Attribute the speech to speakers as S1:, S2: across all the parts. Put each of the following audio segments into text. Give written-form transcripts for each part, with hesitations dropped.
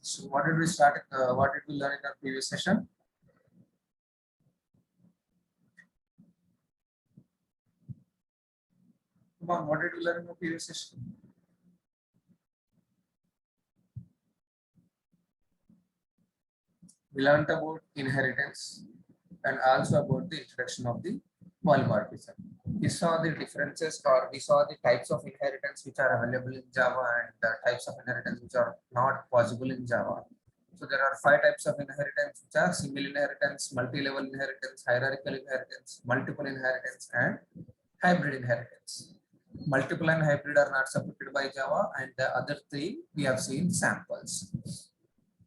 S1: So what did we start? What did we learn in our previous session? Come on, what did we learn in the previous session? We learned about inheritance and also about the introduction of the polymorphism. We saw the differences, or we saw the types of inheritance which are available in Java and the types of inheritance which are not possible in Java. So there are 5 types of inheritance, which are single inheritance, multi-level inheritance, hierarchical inheritance, multiple inheritance, and hybrid inheritance. Multiple and hybrid are not supported by Java, and the other 3 we have seen samples.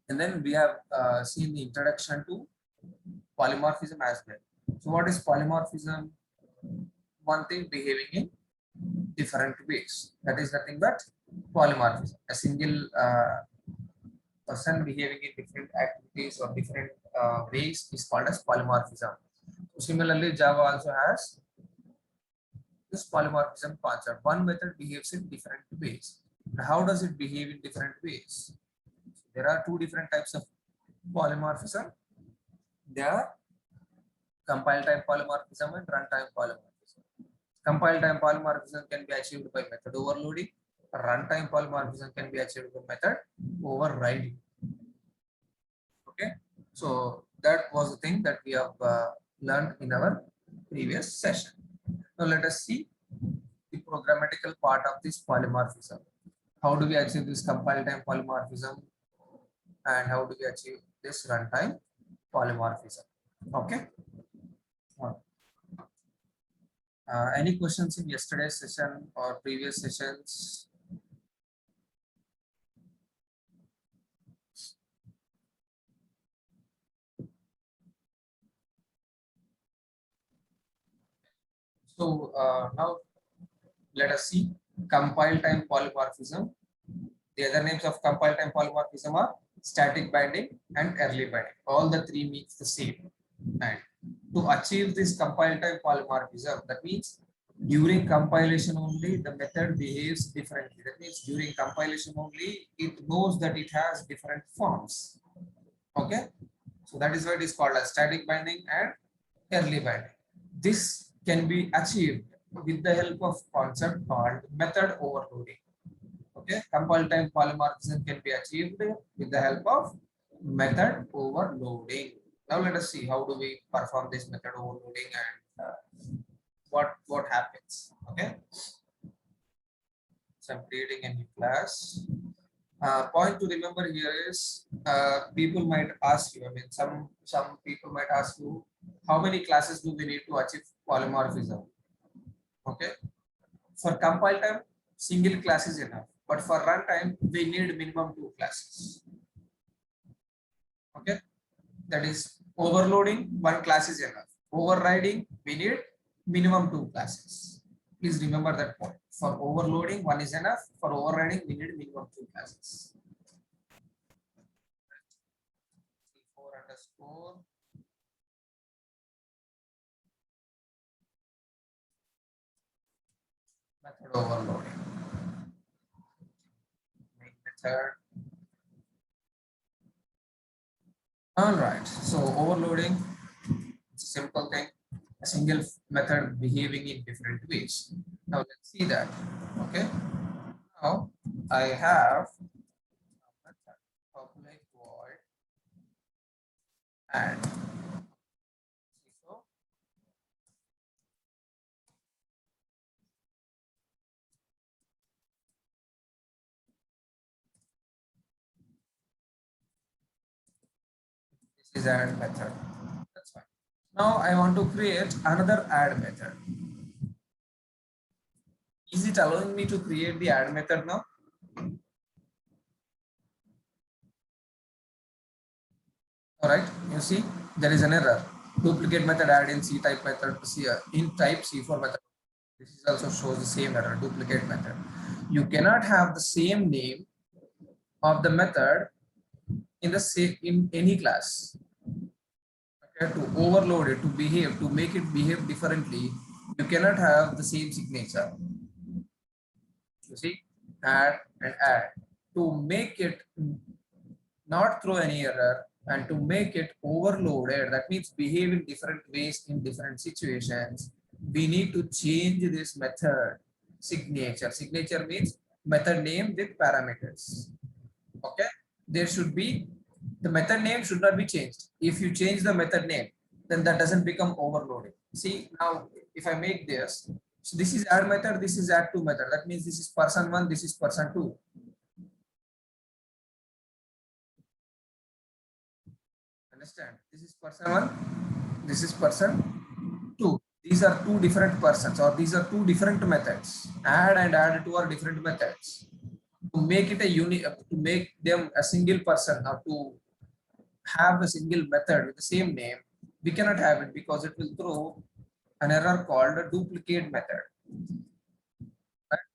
S1: And then we have seen the introduction to polymorphism as well. So what is polymorphism? One thing behaving in different ways. That is nothing but polymorphism. A single person behaving in different activities or different ways is called as polymorphism. So similarly, Java also has this polymorphism concept. One method behaves in different ways. Now, how does it behave in different ways? There are 2 different types of polymorphism. There are compile time polymorphism and runtime polymorphism. Compile time polymorphism can be achieved by method overloading. Runtime polymorphism can be achieved by method overriding. Okay, so that was the thing that we have learned in our previous session. Now let us see the programmatical part of this polymorphism. How do we achieve this compile time polymorphism, and how do we achieve this runtime polymorphism? Okay. Any questions in yesterday's session or previous sessions? So now let us see compile time polymorphism. The other names of compile time polymorphism are static binding and early binding. All the 3 means the same. And to achieve this compile time polymorphism, that means during compilation only the method behaves differently. That means during compilation only it knows that it has different forms. Okay, so that is why it is called as static binding and early binding. This can be achieved with the help of concept called method overloading. Okay, compile time polymorphism can be achieved with the help of method overloading. Now let us see how do we perform this method overloading and what happens. Okay, so I'm creating a new class. Point to remember here is people might ask you. I mean, some people might ask you, how many classes do we need to achieve polymorphism? Okay, for compile time, single class is enough, but for runtime, we need minimum 2 classes. Okay, that is overloading, 1 class is enough. Overriding, we need minimum 2 classes. Please remember that point. For overloading, 1 is enough. For overriding, we need minimum 2 classes. C4 underscore method overloading. Make method. All right. So overloading, it's a simple thing. A single method behaving in different ways. Now let's see that. Okay. Now I have a method public void add. So this is add method. That's fine. Now I want to create another add method. Is it allowing me to create the add method now? All right, you see there is an error. Duplicate method add in C type method in type C4 method. This is also shows the same error, duplicate method. You cannot have the same name of the method in the same in any class. Okay, to overload it, to make it behave differently, you cannot have the same signature. You see, add and add. To make it not throw any error, and to make it overloaded, that means behave in different ways in different situations, we need to change this method signature. Signature means method name with parameters. Okay, there should be, the method name should not be changed. If you change the method name, then that doesn't become overloading. See now, if I make this, so this is add method, this is add to method. That means this is person one, this is person two. Understand? This is person one, this is person two. These are two different persons, or these are two different methods. Add and add two are different methods. To make it a unit, to make them a single person, or to have a single method with the same name, we cannot have it because it will throw an error called a duplicate method. Right?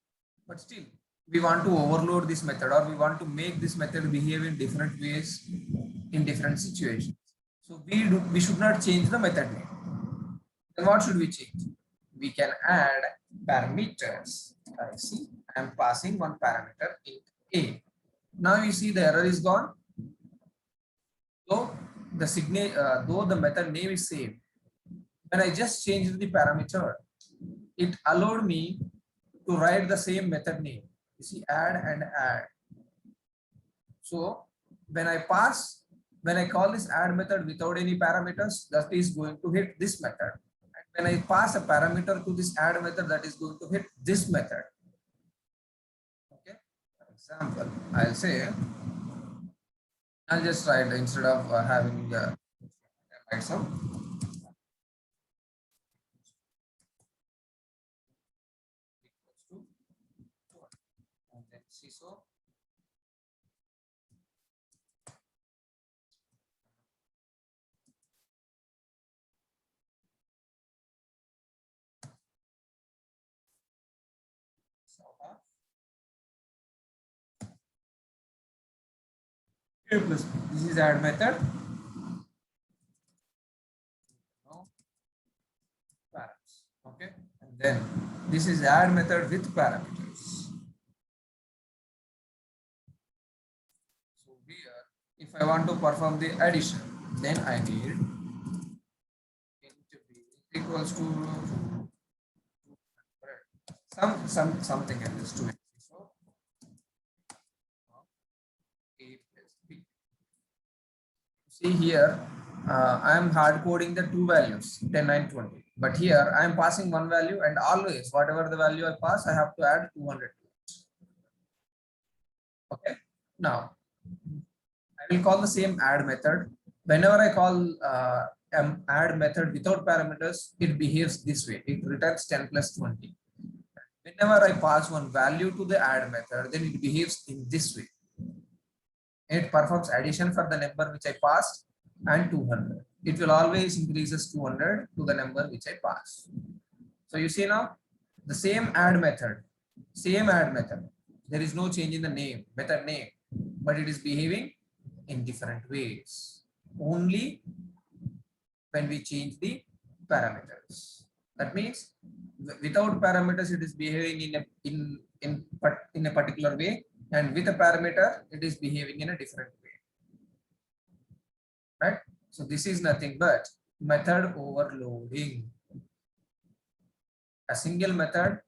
S1: But still, we want to overload this method, or we want to make this method behave in different ways in different situations. So we should not change the method name. Then what should we change? We can add parameters. I see, I am passing one parameter int a. Now you see the error is gone. Though though the method name is same, when I just changed the parameter, it allowed me to write the same method name. You see, add and add. So when I call this add method without any parameters, that is going to hit this method. And when I pass a parameter to this add method, that is going to hit this method. Okay. For example, I'll say, I'll just write, instead of having write some equals to 1, and then see, so a plus b. This is add method. No params. Okay, and then this is add method with parameters. So here, if I want to perform the addition, then I need int b equals to something in this 2. So a plus b. See here, I am hard coding the two values 10, 9, 20. But here I am passing one value, and always whatever the value I pass, I have to add 200. Okay. Now I will call the same add method. Whenever I call add method without parameters, it behaves this way. It returns 10 plus 20. Whenever I pass one value to the add method, then it behaves in this way. It performs addition for the number which I passed and 200. It will always increases 200 to the number which I pass. So you see now, the same add method. There is no change in the name, method name, but it is behaving in different ways. Only when we change the parameters. That means without parameters, it is behaving in a particular way, and with a parameter, it is behaving in a different way. Right? So this is nothing but method overloading. A single method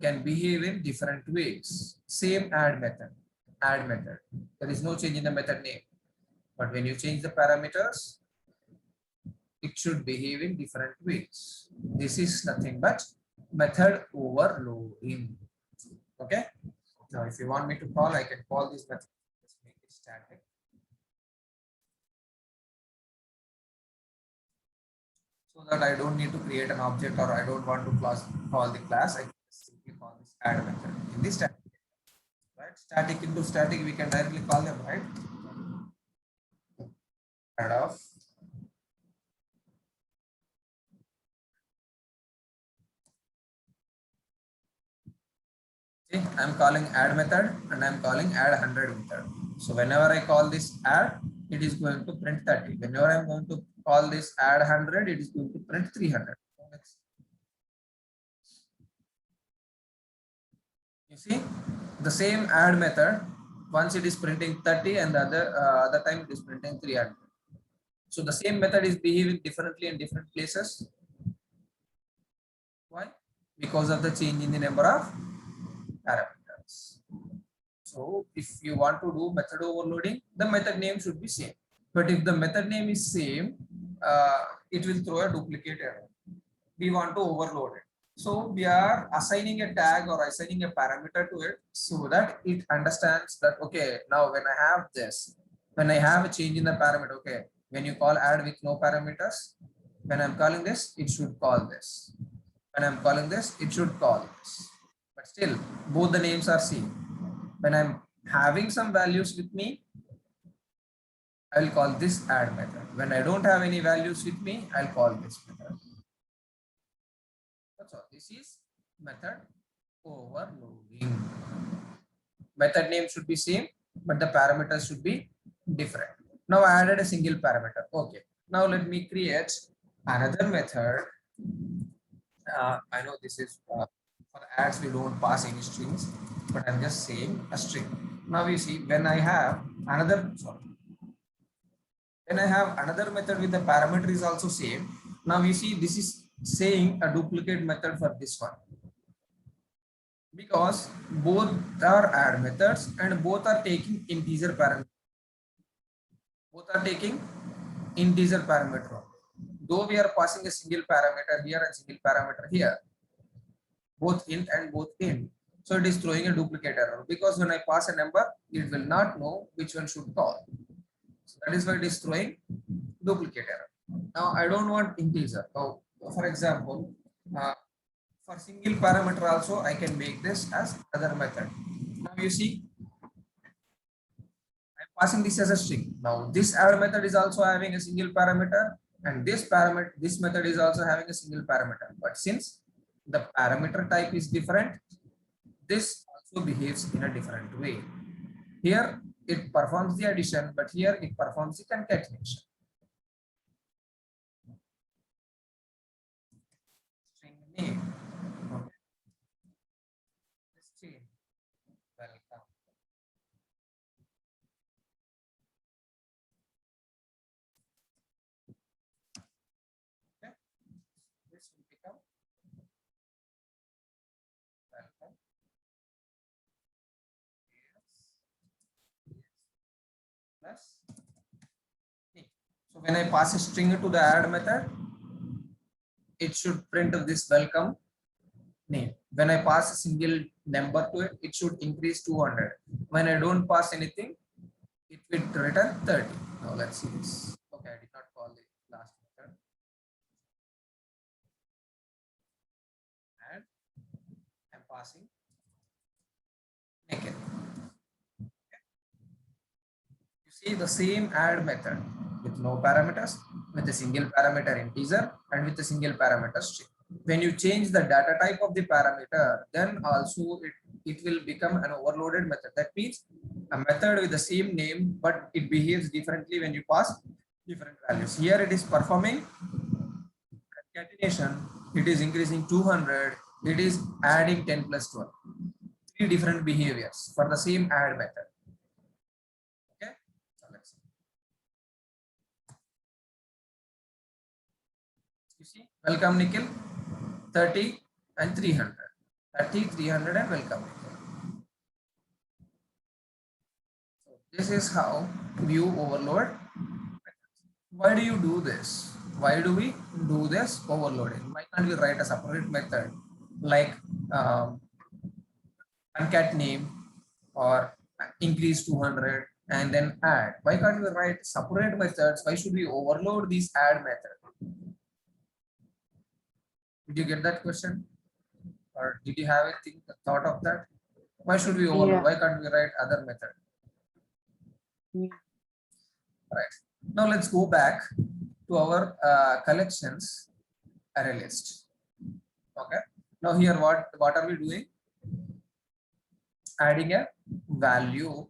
S1: can behave in different ways. Same add method. There is no change in the method name. But when you change the parameters, it should behave in different ways. This is nothing but method overloading. Okay. Now, if you want me to call, I can call this method. Let's make it static. So that I don't need to create an object, or I don't want to call the class. I can simply call this add method in this static. Right? Static into static, we can directly call them, right? Add of okay, I'm calling add method, and I'm calling add 100 method. So whenever I call this add, it is going to print 30. Whenever I'm going to call this add 100, it is going to print 300. You see, the same add method Once it is printing 30 and the other time it is printing 300. So the same method is behaving differently in different places. Why? Because of the change in the number of parameters. So if you want to do method overloading, the method name should be same. But if the method name is same, it will throw a duplicate error. We want to overload it. So we are assigning a tag or assigning a parameter to it so that it understands that, okay, now when I have this, when I have a change in the parameter, okay, when you call add with no parameters, when I'm calling this, it should call this. When I'm calling this, it should call this. But still, both the names are same. When I'm having some values with me, I will call this add method. When I don't have any values with me, I'll call this method. That's all. This is method overloading. Method name should be same, but the parameters should be different. Now I added a single parameter. Okay. Now let me create another method. I know this is for adds we don't pass any strings, but I'm just saying a string. Now you see when I have another, when I have another method with the parameter is also same. Now you see this is saying a duplicate method for this one, because both are add methods and both are taking integer parameter. Both are taking integer parameter. Though we are passing a single parameter here and single parameter here, both int and both int. So it is throwing a duplicate error, because when I pass a number, it will not know which one should call. So that is why it is throwing duplicate error. Now I don't want integer. So for example, for single parameter also I can make this as other method. Now you see I'm passing this as a string. Now this add method is also having a single parameter, and this method is also having a single parameter. But since the parameter type is different, this also behaves in a different way. Here it performs the addition, but here it performs the concatenation. String name. Okay. String. Welcome. Okay. This will become welcome. Plus name. So when I pass a string to the add method, it should print this welcome name. When I pass a single number to it, it should increase 200. When I don't pass anything, it will return 30. Now let's see this. Okay, I did not call the last method. And I'm passing naked. You see the same add method with no parameters, with a single parameter integer, and with a single parameter string. When you change the data type of the parameter, then also it will become an overloaded method. That means a method with the same name, but it behaves differently when you pass different values. Here it is performing concatenation. It is increasing 200. It is adding 10 plus 12. Three different behaviors for the same add method. Okay. So let's see. You see, welcome Nikhil, 30 and 300. 30, 300 and welcome Nikhil. So this is how you overload. Why do you do this? Why do we do this overloading? Why can't we write a separate method like concat name or increase 200 and then add? Why can't we write separate methods? Why should we overload these add method? Did you get that question? Or did you have a thought of that? Why should we overload? Yeah. Why can't we write other method? Yeah. Right. Now let's go back to our collections array list. Okay. Now here what are we doing? Adding a value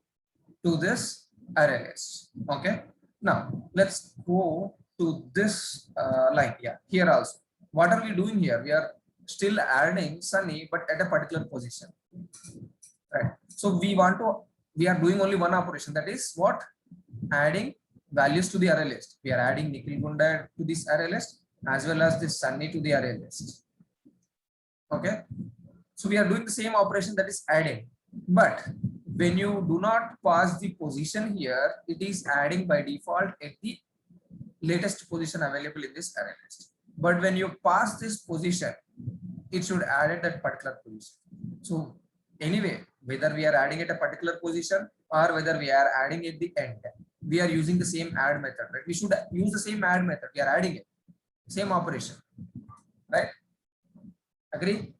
S1: to this array list. Okay. Now let's go to this line. Yeah. Here also. What are we doing here? We are still adding Sunny, but at a particular position. Right. So we want to we are doing only one operation, that is what? Adding values to the array list. We are adding Nikhil Gunda to this array list as well as this Sunny to the array list. Okay, so we are doing the same operation, that is adding. But when you do not pass the position here, it is adding by default at the latest position available in this array list. But when you pass this position, it should add at that particular position. So anyway, whether we are adding at a particular position or whether we are adding at the end, we are using the same add method, right? We should use the same add method. We are adding it, same operation, right? Agree?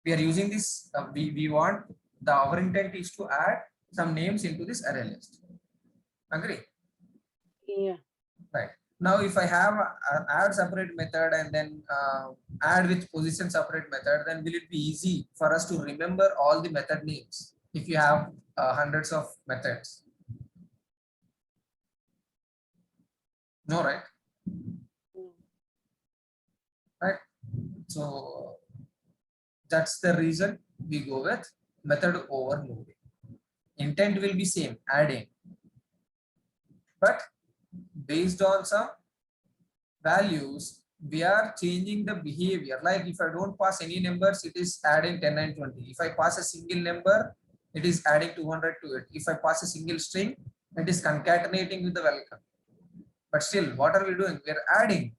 S1: We are using this. We want our intent is to add some names into this array list. Agree?
S2: Yeah.
S1: Right. Now, if I have an add separate method and then add with position separate method, then will it be easy for us to remember all the method names if you have hundreds of methods? No, right? Right. So that's the reason we go with method overloading. Intent will be same, adding, but based on some values, we are changing the behavior. Like if I don't pass any numbers, it is adding 10 and 20. If I pass a single number, it is adding 200 to it. If I pass a single string, it is concatenating with the welcome. But still, what are we doing? We are adding.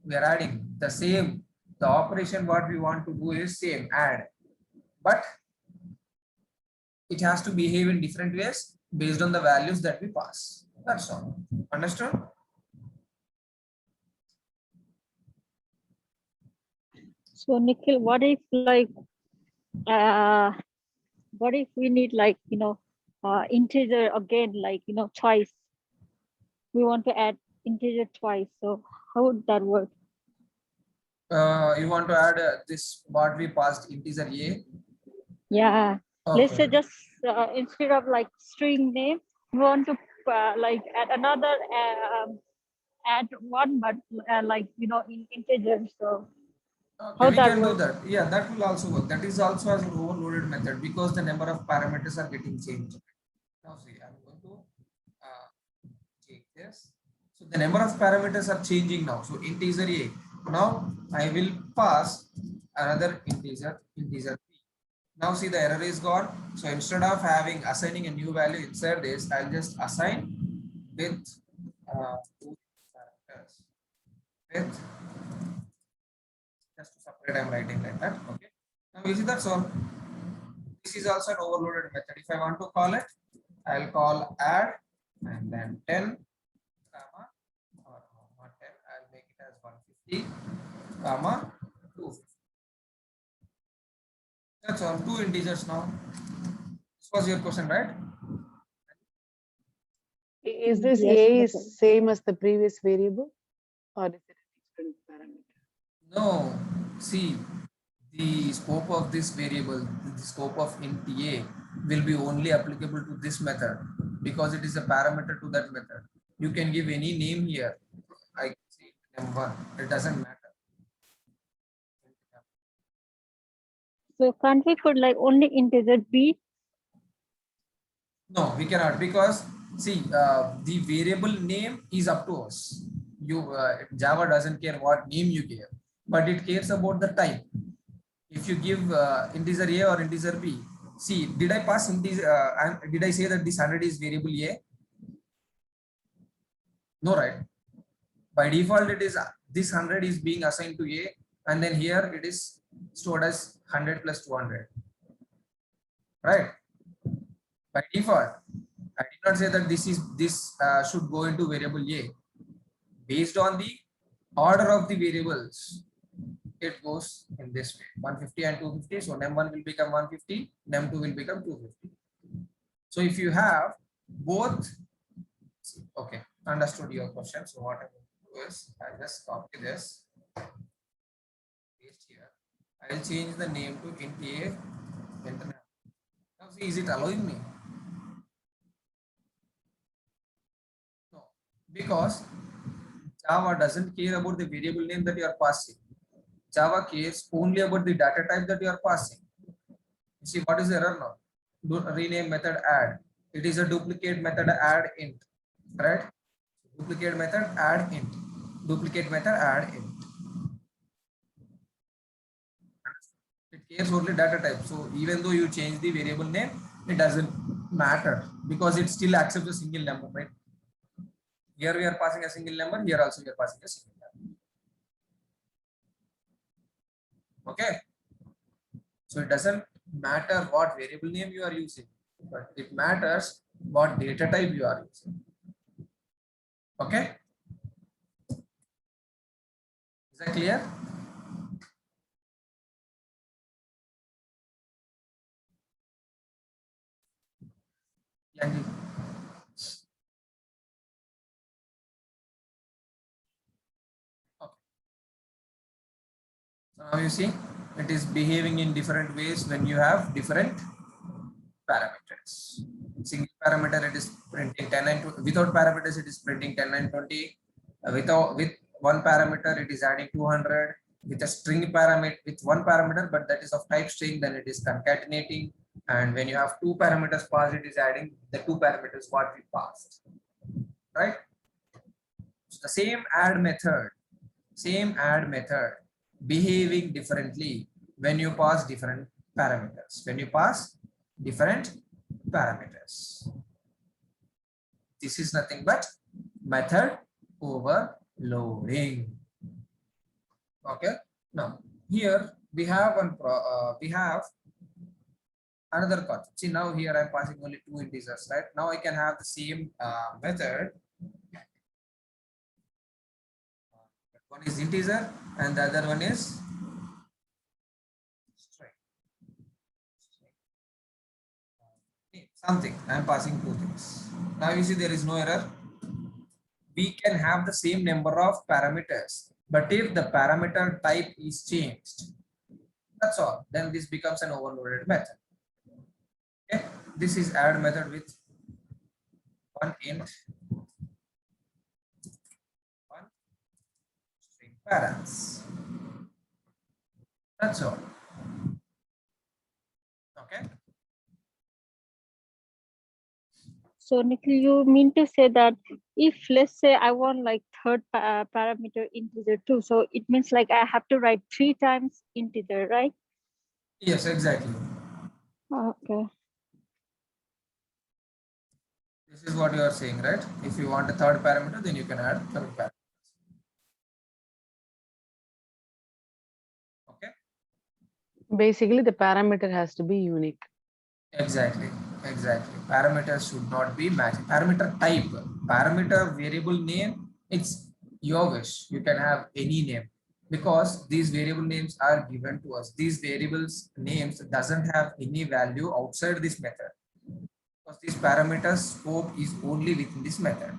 S1: We are adding the same. The operation what we want to do is same, add. But it has to behave in different ways based on the values that we pass. That's all. Understood?
S2: So Nikhil, what if we need integer again, twice? We want to add integer twice. So how would that work?
S1: You want to add this what we passed integer a?
S2: Yeah.
S1: Okay.
S2: Let's say just instead of string name, we want to add another add one, but in integer. So
S1: Okay, we can do that. Yeah, that will also work. That is also as an overloaded method because the number of parameters are getting changed. Now see, I'm going to take this. So the number of parameters are changing now. So integer a. Now I will pass another integer b. Now see the error is gone. So instead of assigning a new value inside this, I'll just assign with two parameters. With just to separate, I'm writing like that. Okay. Now you see that's all. This is also an overloaded method. If I want to call it, I'll call add and then 10 comma or not 10. I'll make it as 150 comma 250. That's all. Two integers now. This was your question, right?
S3: Is this
S2: Yes,
S3: a
S2: that's
S3: is same as the previous variable, or is it a different parameter?
S1: No. See, the scope of this variable, the scope of int a will be only applicable to this method because it is a parameter to that method. You can give any name here. I can say m1. It doesn't matter.
S2: So can't we put only integer b?
S1: No, we cannot because see the variable name is up to us. Java doesn't care what name you give, but it cares about the type. If you give integer a or integer b, see, did I pass integer? Did I say that this 100 is variable a? No, right? By default, it is this 100 is being assigned to a, and then here it is stored as 100 plus 200, right? By default, I did not say that this should go into variable a. Based on the order of the variables, it goes in this way: 150 and 250. So num1 will become 150, num2 will become 250. So if you have both, okay, understood your question. So what I will do is I'll just copy this, paste here. I will change the name to int a. Now see, is it allowing me? No, because Java doesn't care about the variable name that you are passing. Java cares only about the data type that you are passing. You see, what is the error now? rename method add. It is a duplicate method add int, right? Duplicate method add int. Duplicate method add int. It cares only data type. So even though you change the variable name, it doesn't matter because it still accepts a single number, right? Here we are passing a single number. Here also we are passing a single number. Okay. So it doesn't matter what variable name you are using, but it matters what data type you are using. Okay. Is that clear? Yanji. Okay. So now you see it is behaving in different ways when you have different parameters. Single parameter it is printing 10 and 20. Without parameters it is printing 10 and 20. With one parameter it is adding 200. With a string parameter, with one parameter but that is of type string, then it is concatenating. And when you have two parameters passed, it is adding the two parameters what we passed, right? So the same add method behaving differently when you pass different parameters. When you pass different parameters, this is nothing but method overloading. Okay. Now here we have another concept. See, now here I'm passing only two integers, right? Now I can have the same method. One is integer and the other one is string. Something. I'm passing two things. Now you see there is no error. We can have the same number of parameters, but if the parameter type is changed, that's all. Then this becomes an overloaded method. Okay. This is add method with one int, one string params. That's all. Okay.
S2: So Nikhil, you mean to say that if let's say I want like third parameter integer too, so it means like I have to write 3 times integer, right?
S1: Yes, exactly.
S2: Okay.
S1: This is what you are saying, right? If you want a third parameter, then you can add third parameter. Okay.
S3: Basically, the parameter has to be unique.
S1: Exactly. Parameters should not be matching. Parameter type, parameter variable name, it's your wish. You can have any name because these variable names are given to us. These variables names doesn't have any value outside this method because this parameter scope is only within this method.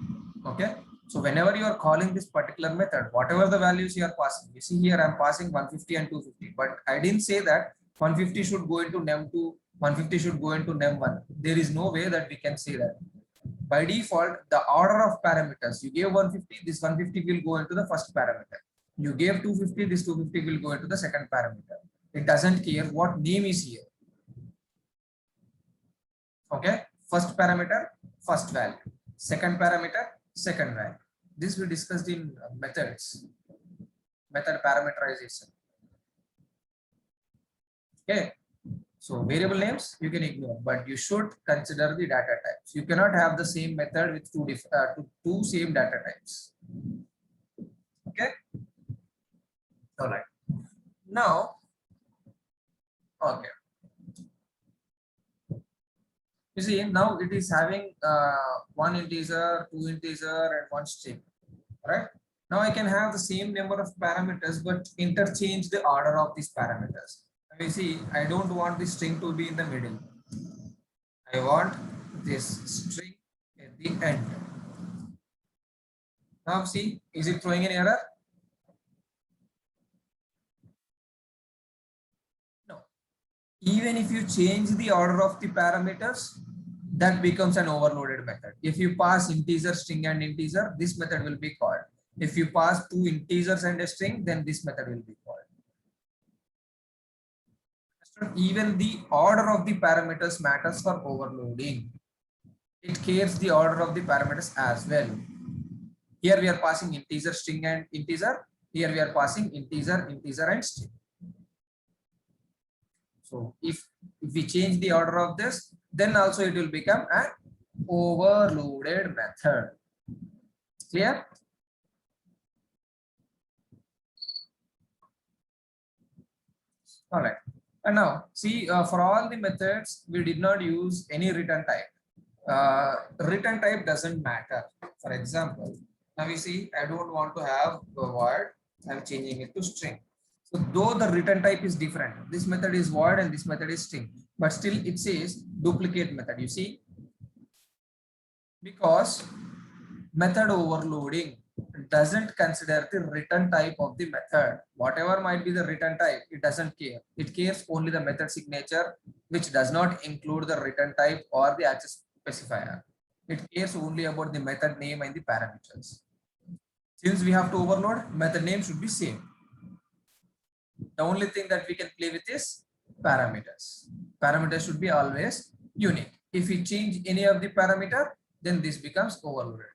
S1: Okay. So whenever you are calling this particular method, whatever the values you are passing, you see here I'm passing 150 and 250, but I didn't say that 150 should go into num2, 150 should go into num1. There is no way that we can say that. By default, the order of parameters, you gave 150, this 150 will go into the first parameter. You gave 250, this 250 will go into the second parameter. It doesn't care what name is here. Okay. First parameter, first value. Second parameter, second value. This we discussed in methods, method parameterization. Okay. So variable names you can ignore, but you should consider the data types. You cannot have the same method with two same data types. Okay. All right. Now, okay. You see, now it is having one integer, two integer, and one string. Right? Now I can have the same number of parameters, but interchange the order of these parameters. You see, I don't want the string to be in the middle. I want this string at the end. Now see, is it throwing an error? No. Even if you change the order of the parameters, that becomes an overloaded method. If you pass integer, string, and integer, this method will be called. If you pass two integers and a string, then this method will be called. Even the order of the parameters matters for overloading. It cares the order of the parameters as well. Here we are passing integer, string and integer. Here we are passing integer, integer and string. So if we change the order of this, then also it will become an overloaded method. Clear? All right. And now see, for all the methods, we did not use any return type. Return type doesn't matter. For example, now you see, I don't want to have a void. I'm changing it to string. So though the return type is different, this method is void and this method is string, but still it says duplicate method. You see, because method overloading doesn't consider the return type of the method. Whatever might be the return type, it doesn't care. It cares only the method signature, which does not include the return type or the access specifier. It cares only about the method name and the parameters. Since we have to overload, method name should be same. The only thing that we can play with is parameters. Parameters should be always unique. If we change any of the parameter, then this becomes overloaded.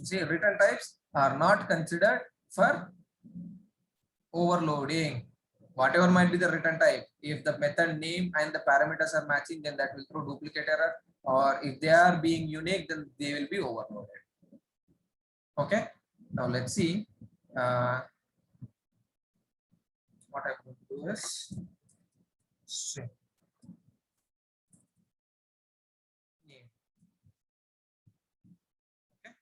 S1: See, return types are not considered for overloading. Whatever might be the return type, if the method name and the parameters are matching, then that will throw duplicate error, or if they are being unique, then they will be overloaded. Okay, now let's see. What I'm going to do is string name. Okay,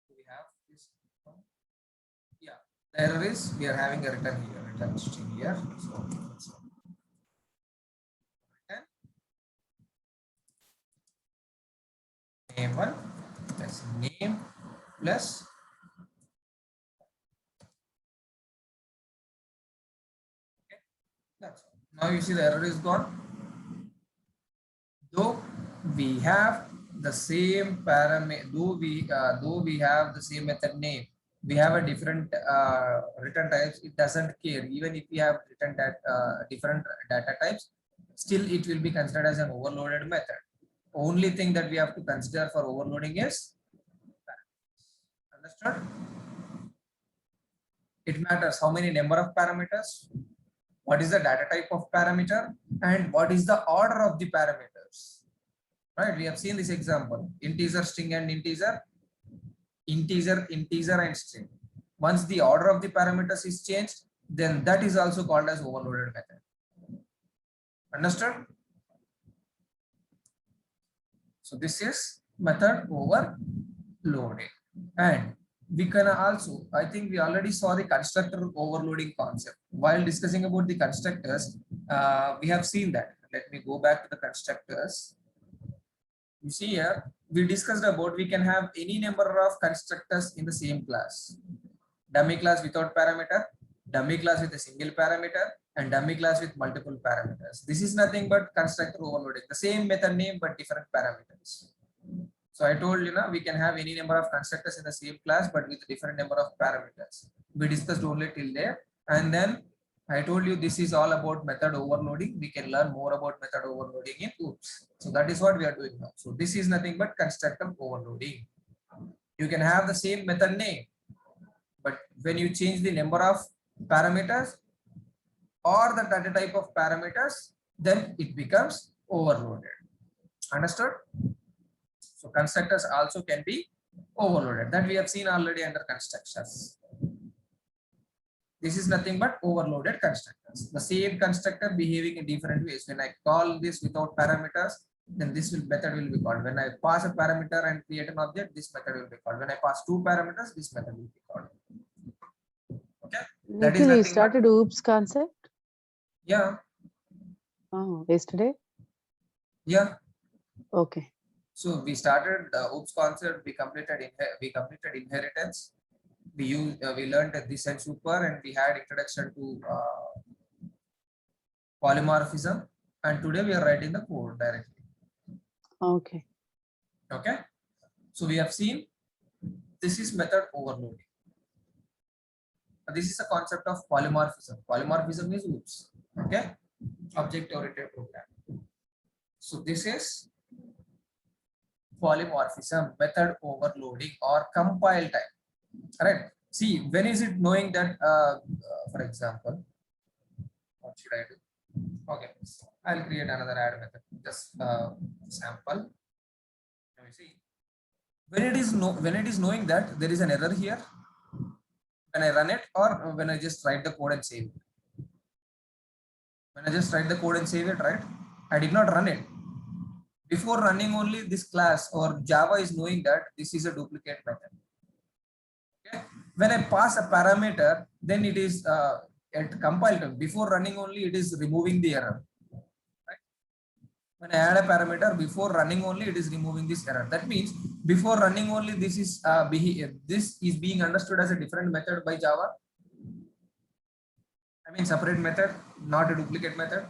S1: we have this. Yeah, the error is we are having a return here, return string here. So let's return name one plus name plus that's all. Now you see the error is gone. Though we have the same parameter, though we have the same method name, we have a different return types. It doesn't care. Even if we have written that different data types, still it will be considered as an overloaded method. Only thing that we have to consider for overloading is parameters. Understood? It matters how many number of parameters, what is the data type of parameter, and what is the order of the parameters. Right? We have seen this example: integer, string, and integer, integer, integer, and string. Once the order of the parameters is changed, then that is also called as overloaded method. Understood? So this is method overloading. And we can also, I think we already saw the constructor overloading concept. While discussing about the constructors, we have seen that. Let me go back to the constructors. You see here, we discussed about we can have any number of constructors in the same class. Dummy class without parameter, dummy class with a single parameter, and dummy class with multiple parameters. This is nothing but constructor overloading. The same method name but different parameters. So I told you now we can have any number of constructors in the same class but with different number of parameters. We discussed only till there, and then I told you this is all about method overloading. We can learn more about method overloading in OOPS. So that is what we are doing now. So this is nothing but constructor overloading. You can have the same method name, but when you change the number of parameters or the data type of parameters, then it becomes overloaded. Understood? So constructors also can be overloaded. That we have seen already under constructors. This is nothing but overloaded constructors. The same constructor behaving in different ways. When I call this without parameters, then this method will be called. When I pass a parameter and create an object, this method will be called. When I pass two parameters, this method will be called. Okay. That is
S3: Nikhil, you
S1: nothing
S3: started OOPS concept?
S1: Yeah.
S3: Oh, yesterday?
S1: Yeah.
S3: Okay.
S1: So we started the OOPS concept. We completed inheritance. We learned this and super, and we had introduction to polymorphism. And today we are writing the code directly.
S3: Okay.
S1: Okay. So we have seen this is method overloading. This is a concept of polymorphism. Polymorphism is loops. Okay, object-oriented program. So this is polymorphism, method overloading, or compile time. Right? See, when is it knowing that? For example, what should I do? Okay, I'll create another add method. Just sample. Let me see. When it is knowing that there is an error here, when I run it, or when I just write the code and save it. When I just write the code and save it, right? I did not run it. Before running only this class or Java is knowing that this is a duplicate method. Okay. When I pass a parameter, then it is at compile time. Before running only, it is removing the error. Right? When I add a parameter, before running only, it is removing this error. That means before running only, this is being understood as a different method by Java. I mean separate method, not a duplicate method.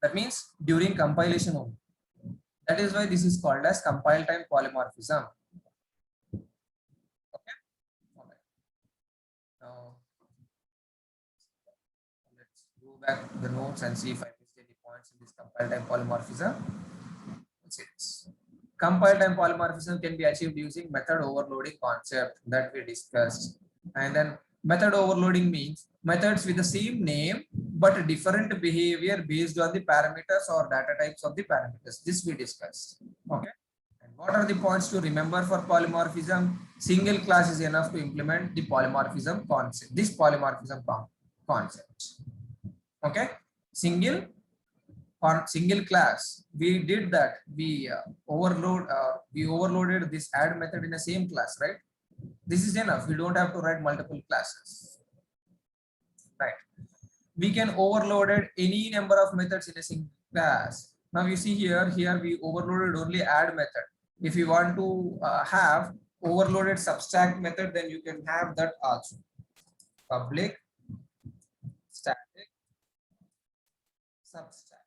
S1: That means during compilation only. That is why this is called as compile time polymorphism. Okay. All right. Now let's go back to the notes and see if I missed any points in this compile time polymorphism. Let's see this. Compile time polymorphism can be achieved using method overloading concept that we discussed. And then method overloading means methods with the same name but different behavior based on the parameters or data types of the parameters. This we discussed. Okay. And what are the points to remember for polymorphism? Single class is enough to implement the polymorphism concept. This polymorphism concept. Okay. Single class, we did that. We overloaded this add method in the same class, right? This is enough. We don't have to write multiple classes, right? We can overloaded any number of methods in a single class. Now you see here we overloaded only add method. If you want to have overloaded subtract method, then you can have that also. Public static subtract.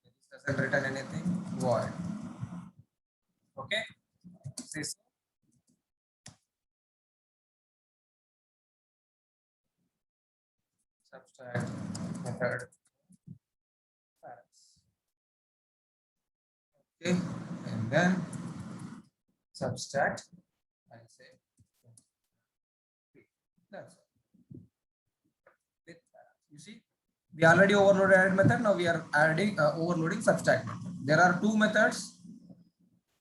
S1: This doesn't return anything. Void. Okay. This subtract method. Okay, and then subtract. I'll say that's it. With you see, we already overloaded add method. Now we are adding overloading subtract method. There are two methods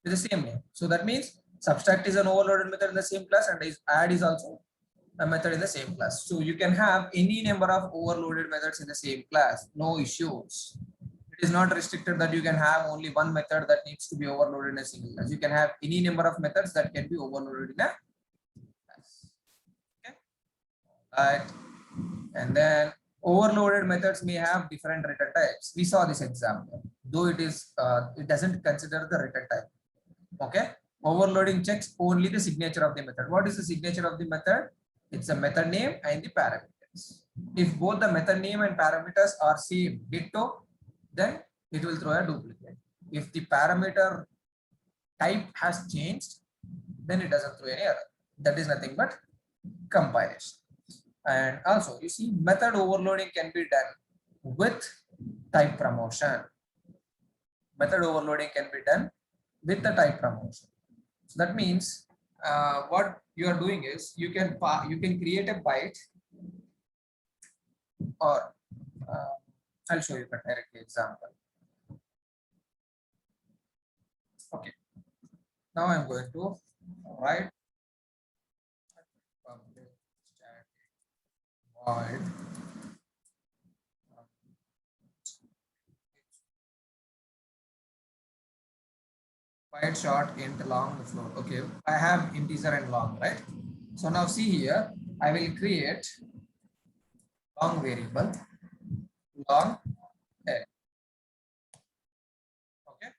S1: with the same name. So that means subtract is an overloaded method in the same class, and add is also a method in the same class. So you can have any number of overloaded methods in the same class, no issues. It is not restricted that you can have only one method that needs to be overloaded in a single class. You can have any number of methods that can be overloaded in a class. Okay. Right. And then overloaded methods may have different return types. We saw this example, though it doesn't consider the return type. Okay. Overloading checks only the signature of the method. What is the signature of the method? It's a method name and the parameters. If both the method name and parameters are same, ditto, then it will throw a duplicate. If the parameter type has changed, then it doesn't throw any error. That is nothing but compilation. And also, you see, method overloading can be done with type promotion. Method overloading can be done with the type promotion. So that means what you are doing is you can create a byte, or I'll show you a direct example. Okay. Now I'm going to write public static void byte short int long float. Okay, I have integer and long, right? So now see here, I will create long variable long head. Okay.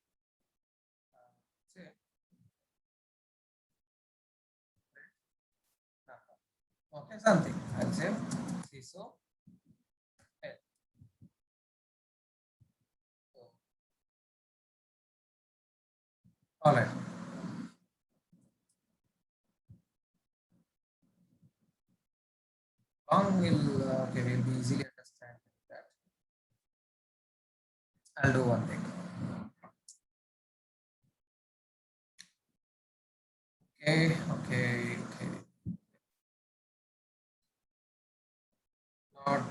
S1: Okay, something. I'll say CISO head. All right. Long will okay, will be easily understand that. I'll do one thing. Okay. Not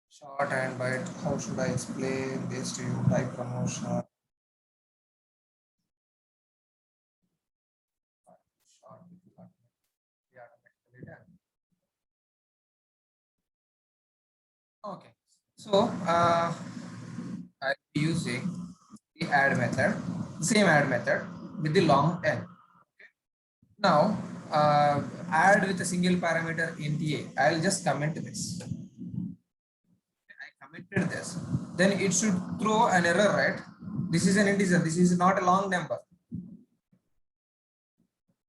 S1: short and bite. How should I explain this to you? Type promotion. Short will be automatically done. Okay. So I'll be using the add method, same add method with the long L. Now, add with a single parameter int a. I'll just comment this. I commented this. Then it should throw an error, right? This is an integer. This is not a long number,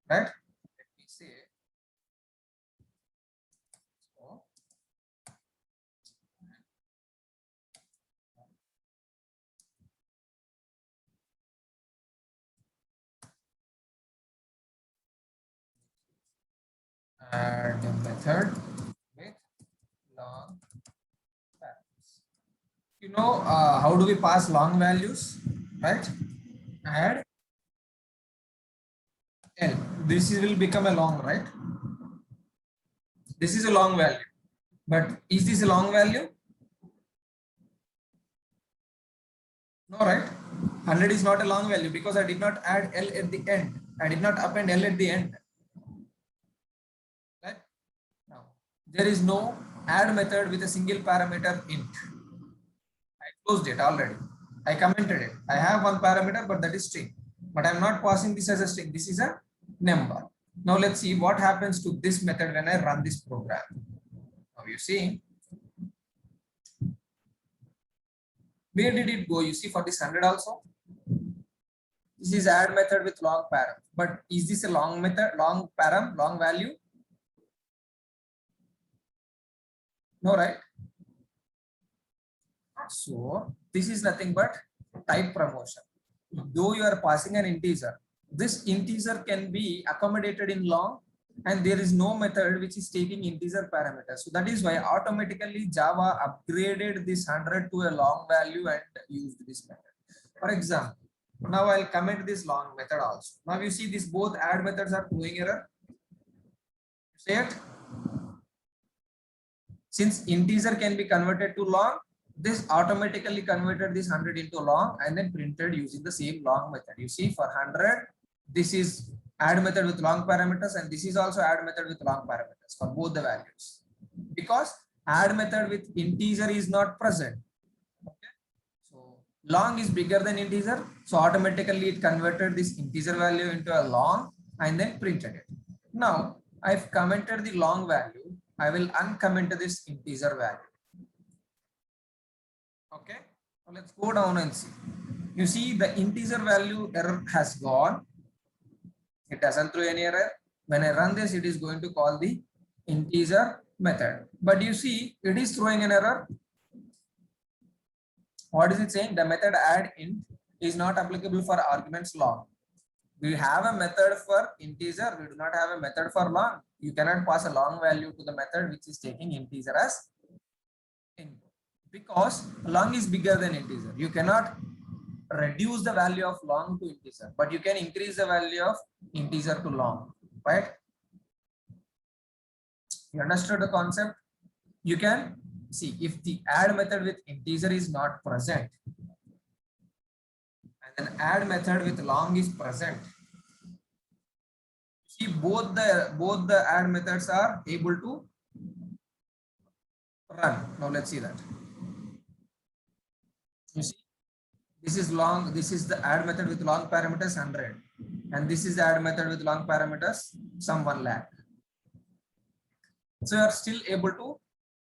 S1: right? Let me say. So, add a method with long values. You know how do we pass long values, right? Add L. This will become a long, right? This is a long value. But is this a long value? No, right? 100 is not a long value because I did not add L at the end. I did not append L at the end. Right? Now, there is no add method with a single parameter int. I closed it already. I commented it. I have one parameter, but that is string. But I'm not passing this as a string. This is a number. Now let's see what happens to this method when I run this program. Now you see, where did it go? You see for this 100 also. This is add method with long param. But is this a long method, long param, long value? No, right? So this is nothing but type promotion. Though you are passing an integer, this integer can be accommodated in long, and there is no method which is taking integer parameters. So that is why automatically Java upgraded this 100 to a long value and used this method. For example, now I'll comment this long method also. Now you see this both add methods are throwing error. See it? Since integer can be converted to long, this automatically converted this 100 into long and then printed using the same long method. You see for 100, this is add method with long parameters, and this is also add method with long parameters for both the values. Because add method with integer is not present. Okay. So long is bigger than integer. So automatically it converted this integer value into a long and then printed it. Now I've commented the long value. I will uncomment this integer value. Okay, now let's go down and see. You see the integer value error has gone. It doesn't throw any error. When I run this, it is going to call the integer method. But you see, it is throwing an error. What is it saying? The method add int is not applicable for arguments long. We have a method for integer. We do not have a method for long. You cannot pass a long value to the method which is taking integer as input, because long is bigger than integer. You cannot reduce the value of long to integer, but you can increase the value of integer to long, right? You understood the concept? You can see if the add method with integer is not present and then add method with long is present. See, both the add methods are able to run. Now let's see that. You see, this is long. This is the add method with long parameters 100, and this is the add method with long parameters some 1 lakh. So you are still able to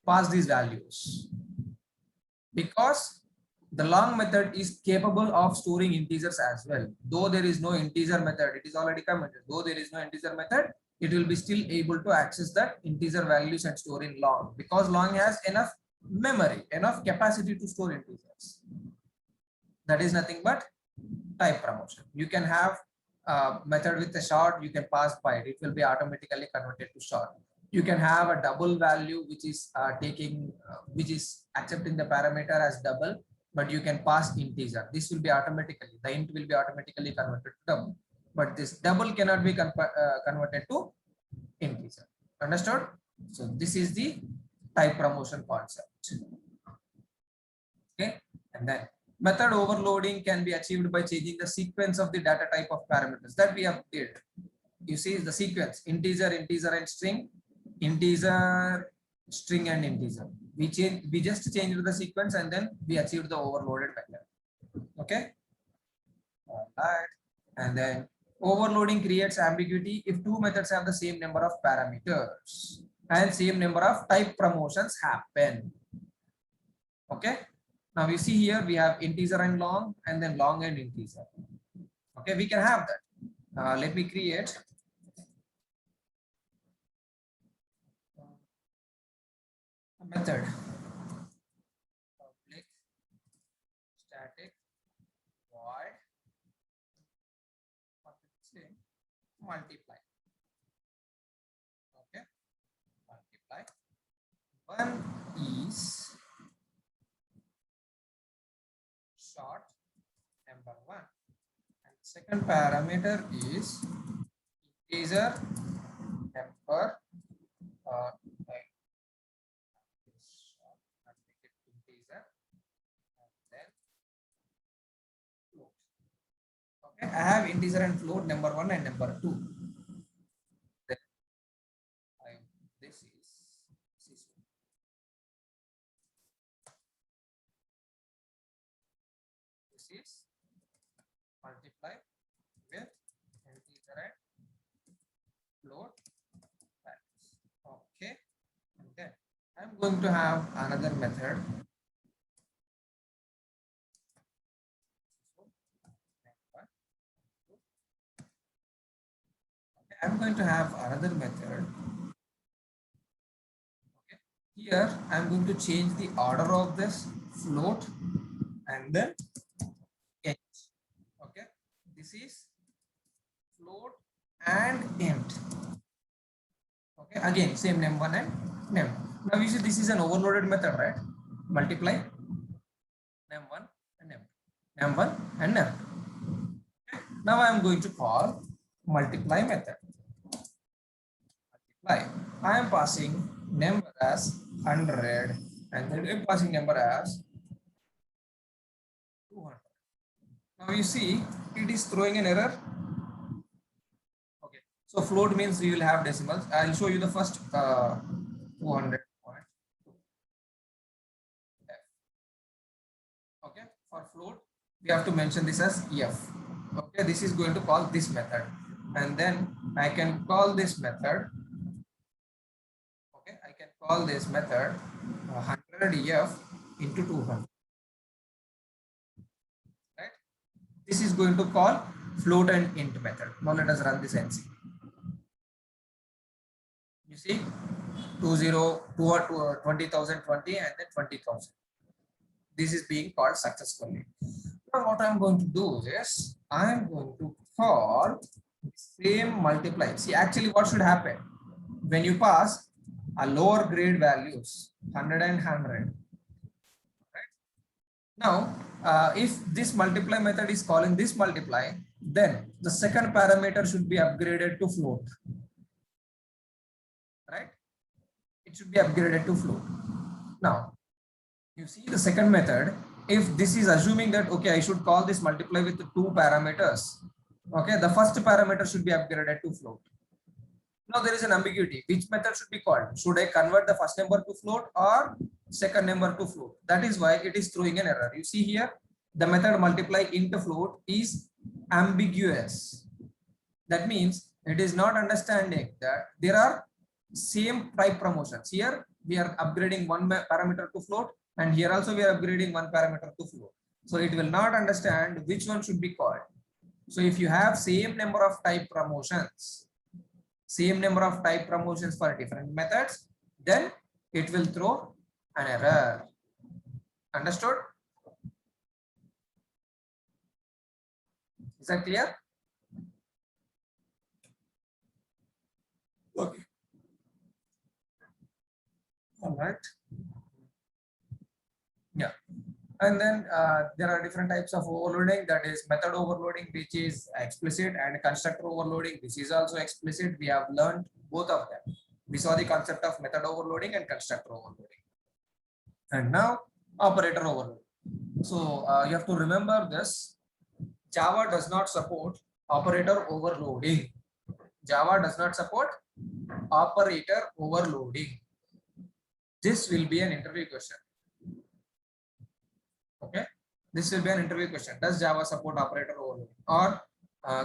S1: pass these values because the long method is capable of storing integers as well. Though there is no integer method, it is already commented. Though there is no integer method, it will be still able to access that integer values and store in long, because long has enough memory, enough capacity to store integers. That is nothing but type promotion. You can have method with a short, you can pass by it. It will be automatically converted to short. You can have a double value which is which is accepting the parameter as double, but you can pass integer. This will be automatically, the int will be automatically converted to double, but this double cannot be converted to integer. Understood? So this is the type promotion concept. Okay, and then method overloading can be achieved by changing the sequence of the data type of parameters that we have did. You see the sequence: integer, integer and string, integer, string and integer. We just changed the sequence and then we achieved the overloaded method. Okay. All right. And then overloading creates ambiguity if two methods have the same number of parameters and same number of type promotions happen. Okay. Now you see here we have integer and long, and then long and integer. Okay, we can have that. Let me create a method. Public static void multiply. Okay, multiply. One is short number one, and second parameter is integer number integer and then float. Okay, I have integer and float number one and number two. Then this is multiply with integer and float values. Okay, and then I'm going to have another method. Okay, I'm going to have another method. Okay, here I'm going to change the order of this float and then int. Okay, this is float and int. Okay, again same num1 and num. Now you see this is an overloaded method, right? Multiply num1 and num1 and num. Okay. Now I am going to call multiply method. Multiply. I am passing number as 100 and then I am passing number as 200. Now you see it is throwing an error. Okay, so float means we will have decimals. I'll show you the first 200. Okay, for float we have to mention this as f. Okay, this is going to call this method, and then I can call this method. Okay, I can call this method 100f into 200. Right, this is going to call float and int method. Now let us run this and see. You see 20,020 and then 20,000. This is being called successfully. Now what I'm going to do is I'm going to call the same multiply. See, actually what should happen when you pass a lower grade values 100 and 100. Right? Now if this multiply method is calling this multiply, then the second parameter should be upgraded to float. Right? It should be upgraded to float. Now you see the second method, if this is assuming that okay, I should call this multiply with two parameters. Okay, the first parameter should be upgraded to float. Now there is an ambiguity. Which method should be called? Should I convert the first number to float or second number to float? That is why it is throwing an error. You see here the method multiply into float is ambiguous. That means it is not understanding that there are same type promotions. Here we are upgrading one parameter to float, and here also we are upgrading one parameter to float. So it will not understand which one should be called. So if you have same number of type promotions for different methods, then it will throw an error. Understood? Is that clear? Okay. All right. Yeah. And then there are different types of overloading, that is method overloading, which is explicit, and constructor overloading. This is also explicit. We have learned both of them. We saw the concept of method overloading and constructor overloading. And now operator overloading. So you have to remember this. Java does not support operator overloading. Java does not support operator overloading. This will be an interview question. Okay, this will be an interview question. Does Java support operator overloading? Or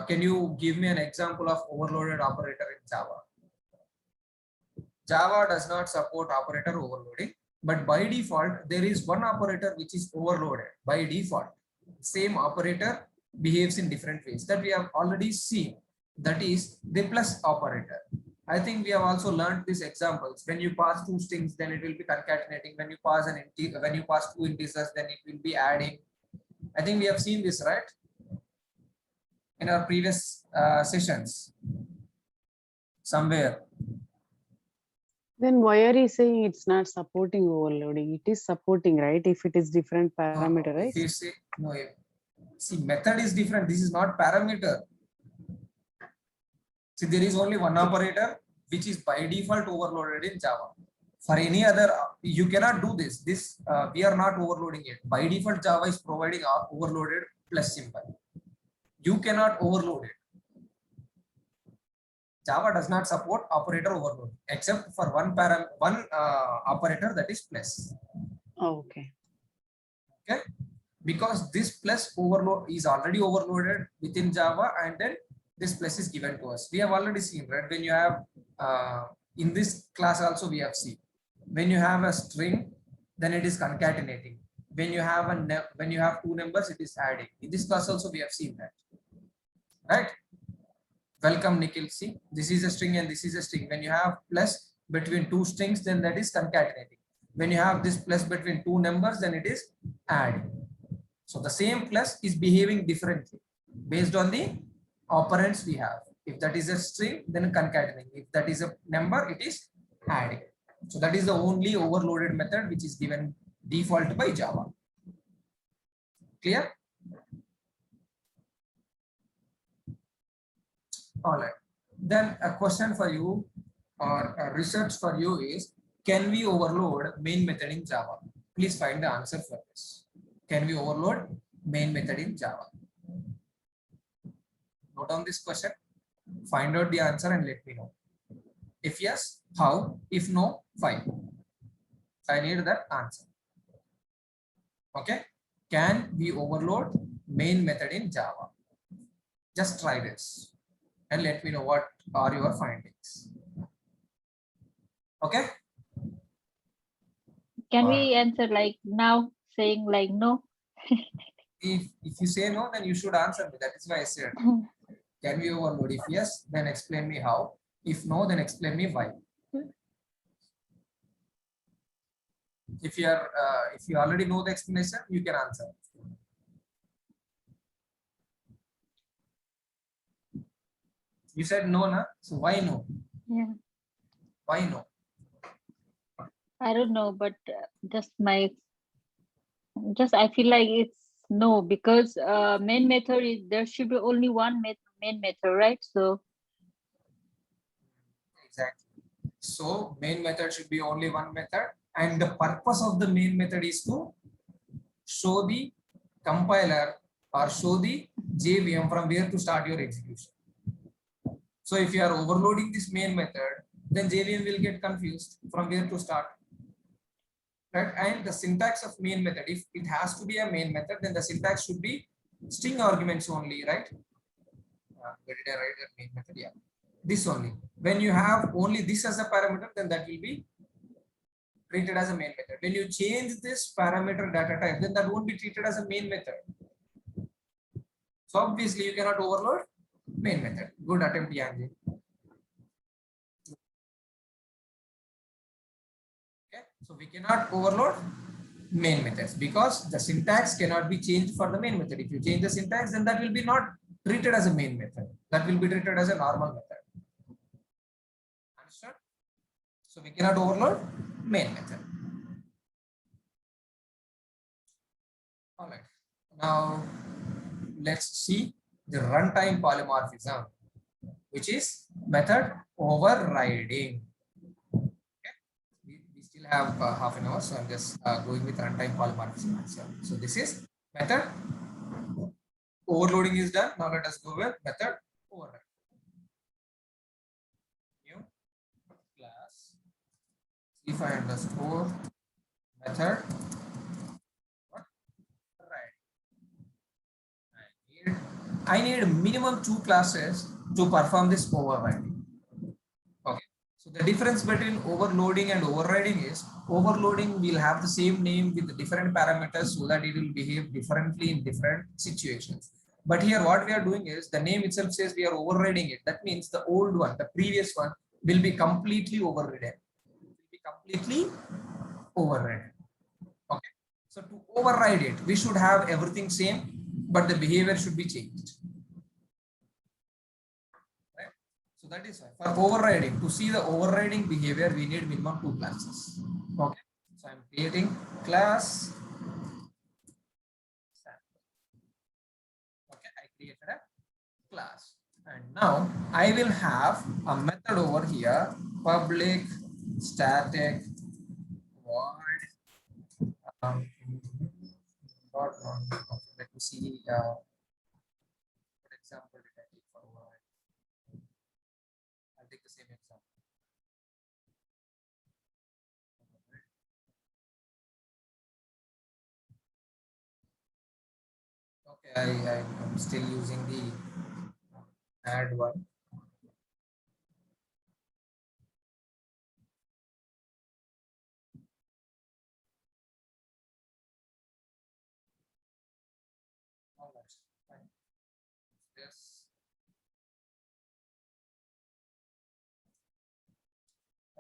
S1: can you give me an example of overloaded operator in Java? Java does not support operator overloading, but by default, there is one operator which is overloaded by default. Same operator behaves in different ways that we have already seen. That is the plus operator. I think we have also learned these examples. When you pass two strings, then it will be concatenating. When you pass an integer, when you pass two integers, then it will be adding. I think we have seen this, right? In our previous sessions. Somewhere.
S3: Then why are you saying it's not supporting overloading? It is supporting, right? If it is different parameter, right?
S1: If you say, no, see, method is different. This is not parameter. See, there is only one operator which is by default overloaded in Java. For any other, you cannot do this. This we are not overloading it. By default, Java is providing overloaded plus symbol. You cannot overload it. Java does not support operator overload except for one operator, that is plus.
S3: Oh, okay.
S1: Okay, because this plus overload is already overloaded within Java, and then this plus is given to us. We have already seen, right? When you have in this class also we have seen, when you have a string, then it is concatenating. When you have two numbers, it is adding. In this class also we have seen that, right? Welcome, Nikhil. See, this is a string and this is a string. When you have plus between two strings, then that is concatenating. When you have this plus between two numbers, then it is adding. So the same plus is behaving differently based on the operands we have. If that is a string, then concatenating. If that is a number, it is adding. So that is the only overloaded method which is given default by Java. Clear? All right. Then a question for you or a research for you is, can we overload main method in Java? Please find the answer for this. Can we overload main method in Java? Note down this question, find out the answer and let me know. If yes, how? If no, fine. I need that answer. Okay. Can we overload main method in Java? Just try this and let me know what are your findings. Okay.
S2: Can we answer like now, saying like no?
S1: If you say no, then you should answer me. That is why I said, can we overload? If yes, then explain me how. If no, then explain me why. If you already know the explanation, you can answer. You said no, na? So why no?
S2: Yeah,
S1: Why no?
S2: I don't know, but I feel like it's no, because main method is, there should be only one main method, right? So
S1: exactly. So main method should be only one method, and the purpose of the main method is to show the compiler or show the JVM from where to start your execution. So if you are overloading this main method, then JVM will get confused from where to start. Right? And the syntax of main method, if it has to be a main method, then the syntax should be string arguments only, right? Where did I write that main method? Yeah, this only. When you have only this as a parameter, then that will be treated as a main method. When you change this parameter data type, then that won't be treated as a main method. So obviously you cannot overload main method. Good attempt, Yanji. Okay, so we cannot overload main methods because the syntax cannot be changed for the main method. If you change the syntax, then that will be not treated as a main method. That will be treated as a normal method. So we cannot overload main method. All right. Now let's see the runtime polymorphism, which is method overriding. Okay. We still have half an hour, so I'm just going with runtime polymorphism myself. So this is method overloading is done. Now let us go with method override. New class c5 underscore method override. I need minimum 2 classes to perform this overriding. Okay. So the difference between overloading and overriding is overloading will have the same name with different parameters so that it will behave differently in different situations. But here what we are doing is the name itself says we are overriding it. That means the old one, the previous one will be completely overridden. Will be completely overridden. Okay. So to override it, we should have everything same, but the behavior should be changed. Right? So that is why for overriding, to see the overriding behavior, we need minimum 2 classes. Okay. So I'm creating class. Okay, I created a class. And now I will have a method over here, public static void. Let me see what example did I take for override. I'll take the same example. Okay, I'm still using the add one. All right, fine. Yes.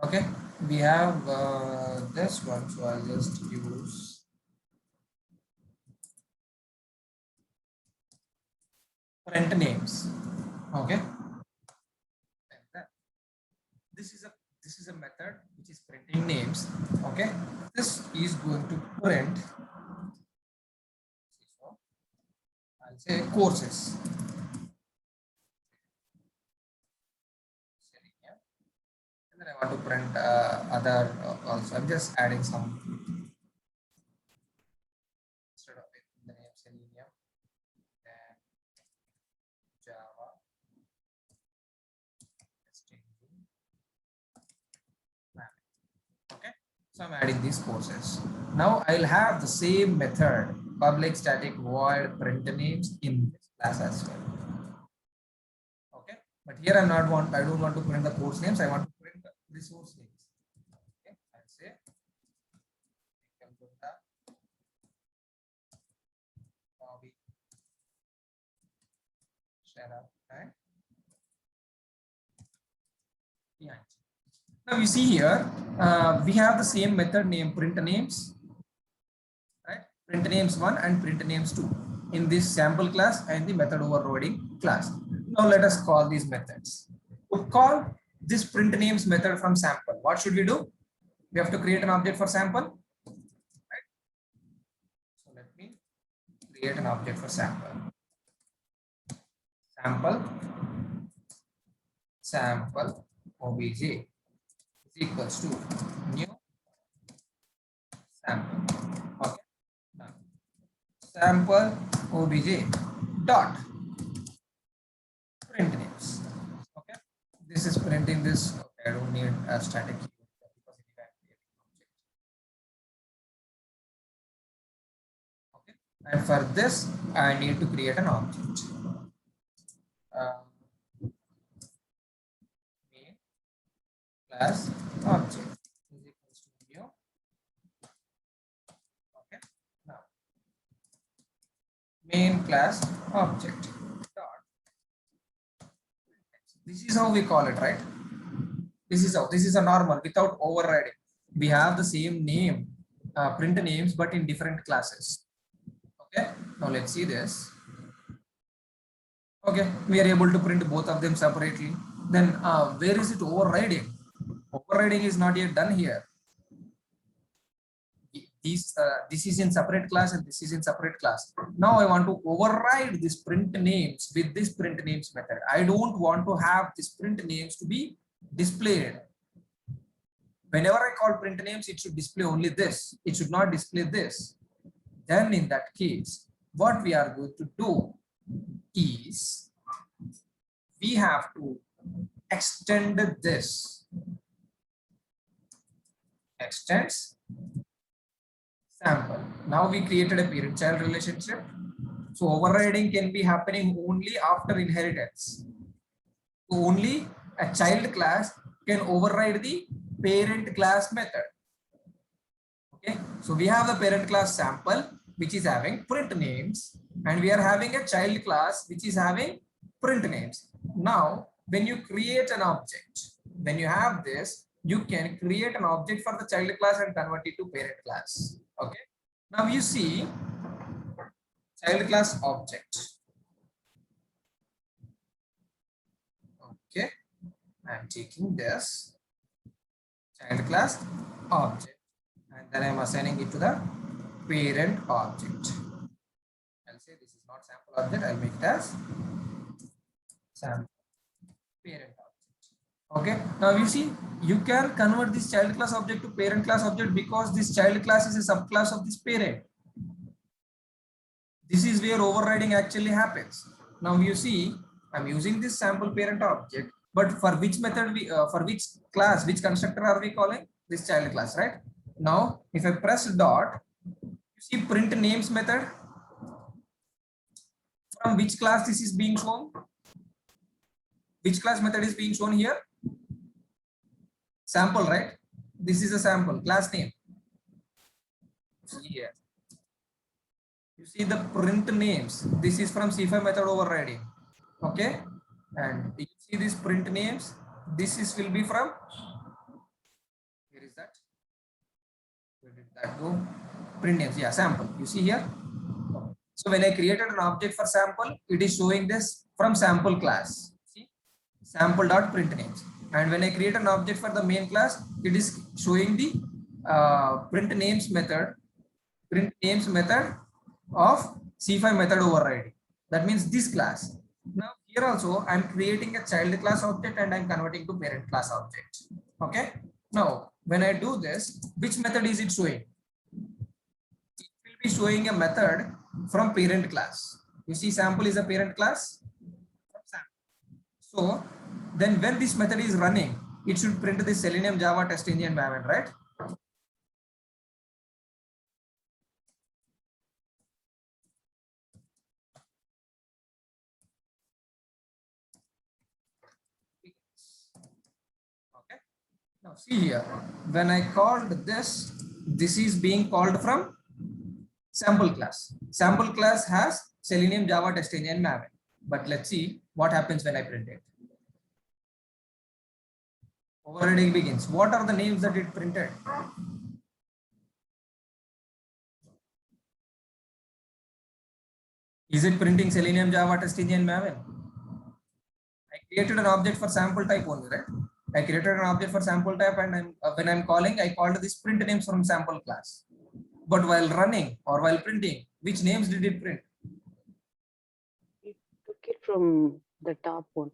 S1: Okay, we have this one, so I'll just use print names. Okay, this is a method which is printing names. Okay, this is going to print, I'll say courses. And then I want to print other also. I'm just adding some instead of it, the name Selenium and Java. Okay, so I'm adding these courses. Now I'll have the same method, public static void print names in this class as well. Okay, but here I don't want to print the course names, I want to print the resource names. Okay, I'll say now you see here we have the same method name print names, right? Print names 1 and print names 2 in this sample class and the method overloading class. Now let us call these methods. To call this print names method from sample, what should we do? We have to create an object for sample, right? So let me create an object for sample. Sample obj is equals to new sample. Okay. Now, sample obj dot print names. Okay. This is printing this. Okay, I don't need a static keyword because it is creating object. Okay. And for this, I need to create an object. Main class object is equals to new. Okay. Now, main class object dot. This is how we call it, right? This is a normal without overriding. We have the same name, print names, but in different classes. Okay. Now let's see this. Okay, we are able to print both of them separately. Then where is it overriding? Overriding is not yet done here. This is in separate class and this is in separate class. Now I want to override this print names with this print names method. I don't want to have this print names to be displayed. Whenever I call print names, it should display only this. It should not display this. Then in that case, what we are going to do is we have to extend this. Extends sample. Now we created a parent-child relationship. So overriding can be happening only after inheritance. So only a child class can override the parent class method. Okay, so we have the parent class sample, which is having print names, and we are having a child class which is having print names. Now, when you create an object, when you have this, you can create an object for the child class and convert it to parent class. Okay, now you see child class object. Okay, I'm taking this child class object and then I'm assigning it to the parent object. I'll say this is not sample object, I'll make it as sample parent object. Okay, now you see you can convert this child class object to parent class object because this child class is a subclass of this parent. This is where overriding actually happens. Now you see I'm using this sample parent object, but for which method we for which class, which constructor are we calling? This child class, right? Now if I press dot, you see print names method. From which class this is being shown? Which class method is being shown here? Sample, right? This is a sample class name. See here. You see the print names. This is from C5 method overriding. Okay, and you see these print names. This is will be from. Where is that? Where did that go? Print names. Yeah, sample. You see here. So when I created an object for sample, it is showing this from sample class. See, sample dot print names. And when I create an object for the main class, it is showing the print names method of C5 method overriding. That means this class. Now here also I'm creating a child class object and I'm converting to parent class object. Okay. Now when I do this, which method is it showing? It will be showing a method from parent class. You see sample is a parent class. So then when this method is running, it should print the Selenium, Java, Test Engine, Maven, right? Okay. Now see here, when I called this, this is being called from sample class. Sample class has Selenium, Java, Test Engine, Maven. But let's see what happens when I print it. Overriding begins. What are the names that it printed? Is it printing Selenium, Java, Test Engine, Maven? I created an object for sample type only, right? I created an object for sample type, and when I'm calling, I called this print names from sample class. But while running or while printing, which names did it print?
S3: It took it from the top one.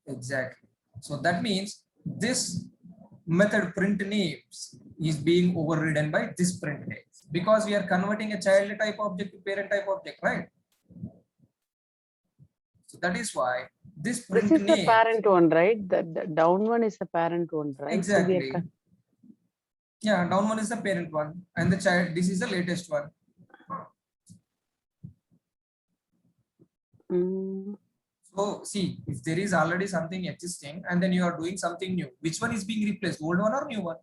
S1: Exactly. So that means this method print names is being overridden by this print names because we are converting a child type object to parent type object, right? So that is why this print
S3: This is the
S1: name,
S3: parent one, right? The down one is the parent one, right?
S1: exactly. Yeah, down one is the parent one, and the child, this is the latest one. So see, if there is already something existing and then you are doing something new, which one is being replaced, old one or new one?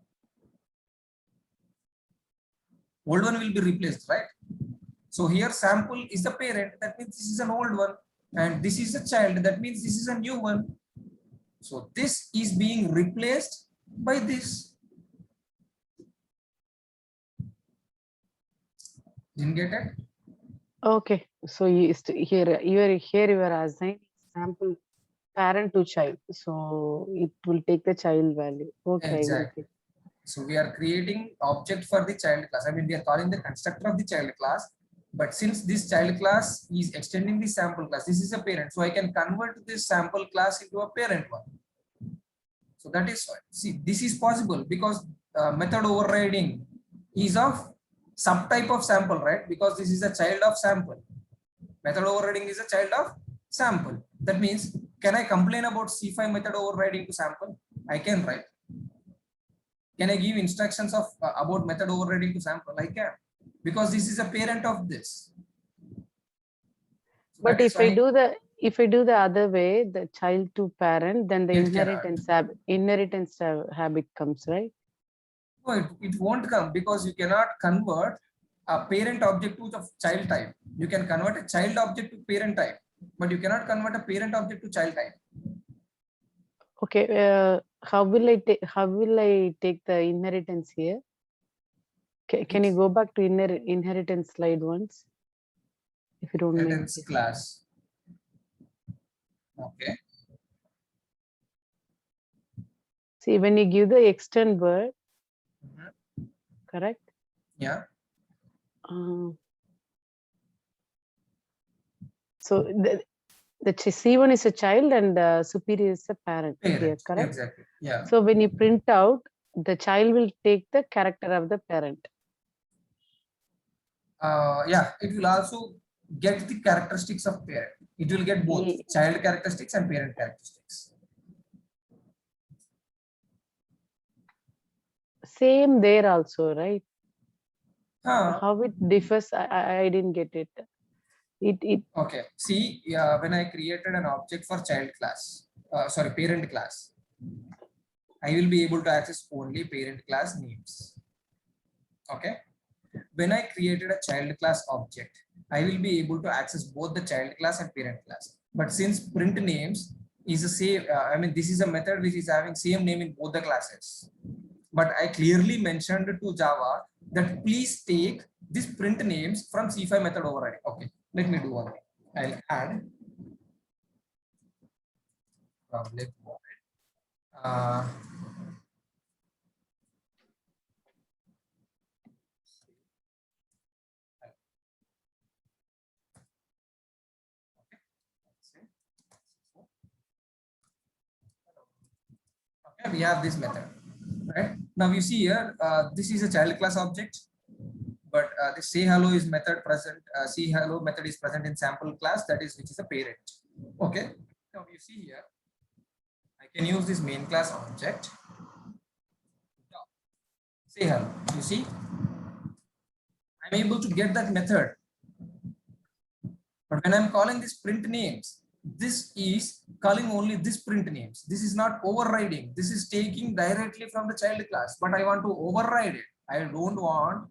S1: Old one will be replaced, right? So here sample is the parent, that means this is an old one, and this is a child, that means this is a new one. So this is being replaced by this. Didn't get it?
S3: Okay, so here you are assigning sample parent to child. So it will take the child value. Okay, I got
S1: Exactly.
S3: it.
S1: So we are creating object for the child class. I mean, we are calling the constructor of the child class. But since this child class is extending the sample class, this is a parent. So I can convert this sample class into a parent one. So that is why. See, this is possible because method overriding is of subtype of sample, right? Because this is a child of sample. Method overriding is a child of sample. That means, can I complain about C5 method overriding to sample? I can, right? Can I give instructions of about method overriding to sample? I can, because this is a parent of this. So
S3: But
S1: that is
S3: if I
S1: why
S3: do the other way, the child to parent, then the
S1: it cannot.
S3: inheritance habit comes, right?
S1: No, it won't come, because you cannot convert a parent object to the child type. You can convert a child object to parent type, but you cannot convert a parent object to child type.
S3: Okay, how will I take the inheritance here? Can you go back to inheritance slide once, if you don't mind?
S1: Inheritance class. Okay.
S3: See, when you give the extend word,
S1: Mhm.
S3: correct?
S1: Yeah.
S3: So the C1 is a child and superior is a parent here,
S1: Parent.
S3: correct?
S1: Exactly. Yeah.
S3: So when you print out, the child will take the character of the parent.
S1: Yeah, it will also get the characteristics of parent. It will get both child characteristics and parent characteristics.
S3: Same there also, right?
S1: Huh.
S3: How it differs, I didn't get it.
S1: Okay. See, when I created an object for child class, sorry, parent class, I will be able to access only parent class names. Okay. When I created a child class object, I will be able to access both the child class and parent class. But since print names is the same, I mean, this is a method which is having same name in both the classes. But I clearly mentioned to Java that please take this print names from C5 method overriding. Okay, let me do one thing. I'll add public void. Okay, we have this method, right? Now you see here, this is a child class object, but the say hello is method present. See hello method is present in sample class, that is which is a parent. Okay. Now you see here, I can use this main class object. Say hello. You see, I'm able to get that method. But when I'm calling this print names, this is calling only this print names. This is not overriding. This is taking directly from the child class, but I want to override it. I don't want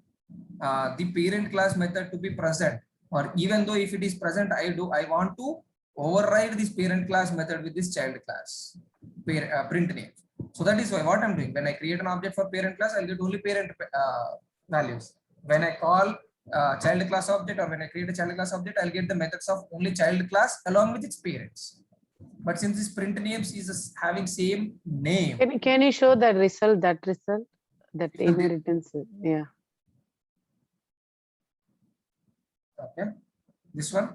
S1: the parent class method to be present, or even though if it is present, I want to override this parent class method with this child class print name. So that is why what I'm doing, when I create an object for parent class, I'll get only parent values. When I call child class object, or when I create a child class object, I'll get the methods of only child class along with its parents. But since this print names is having same name,
S3: can you show that result, that inheritance? Yeah.
S1: okay, this one.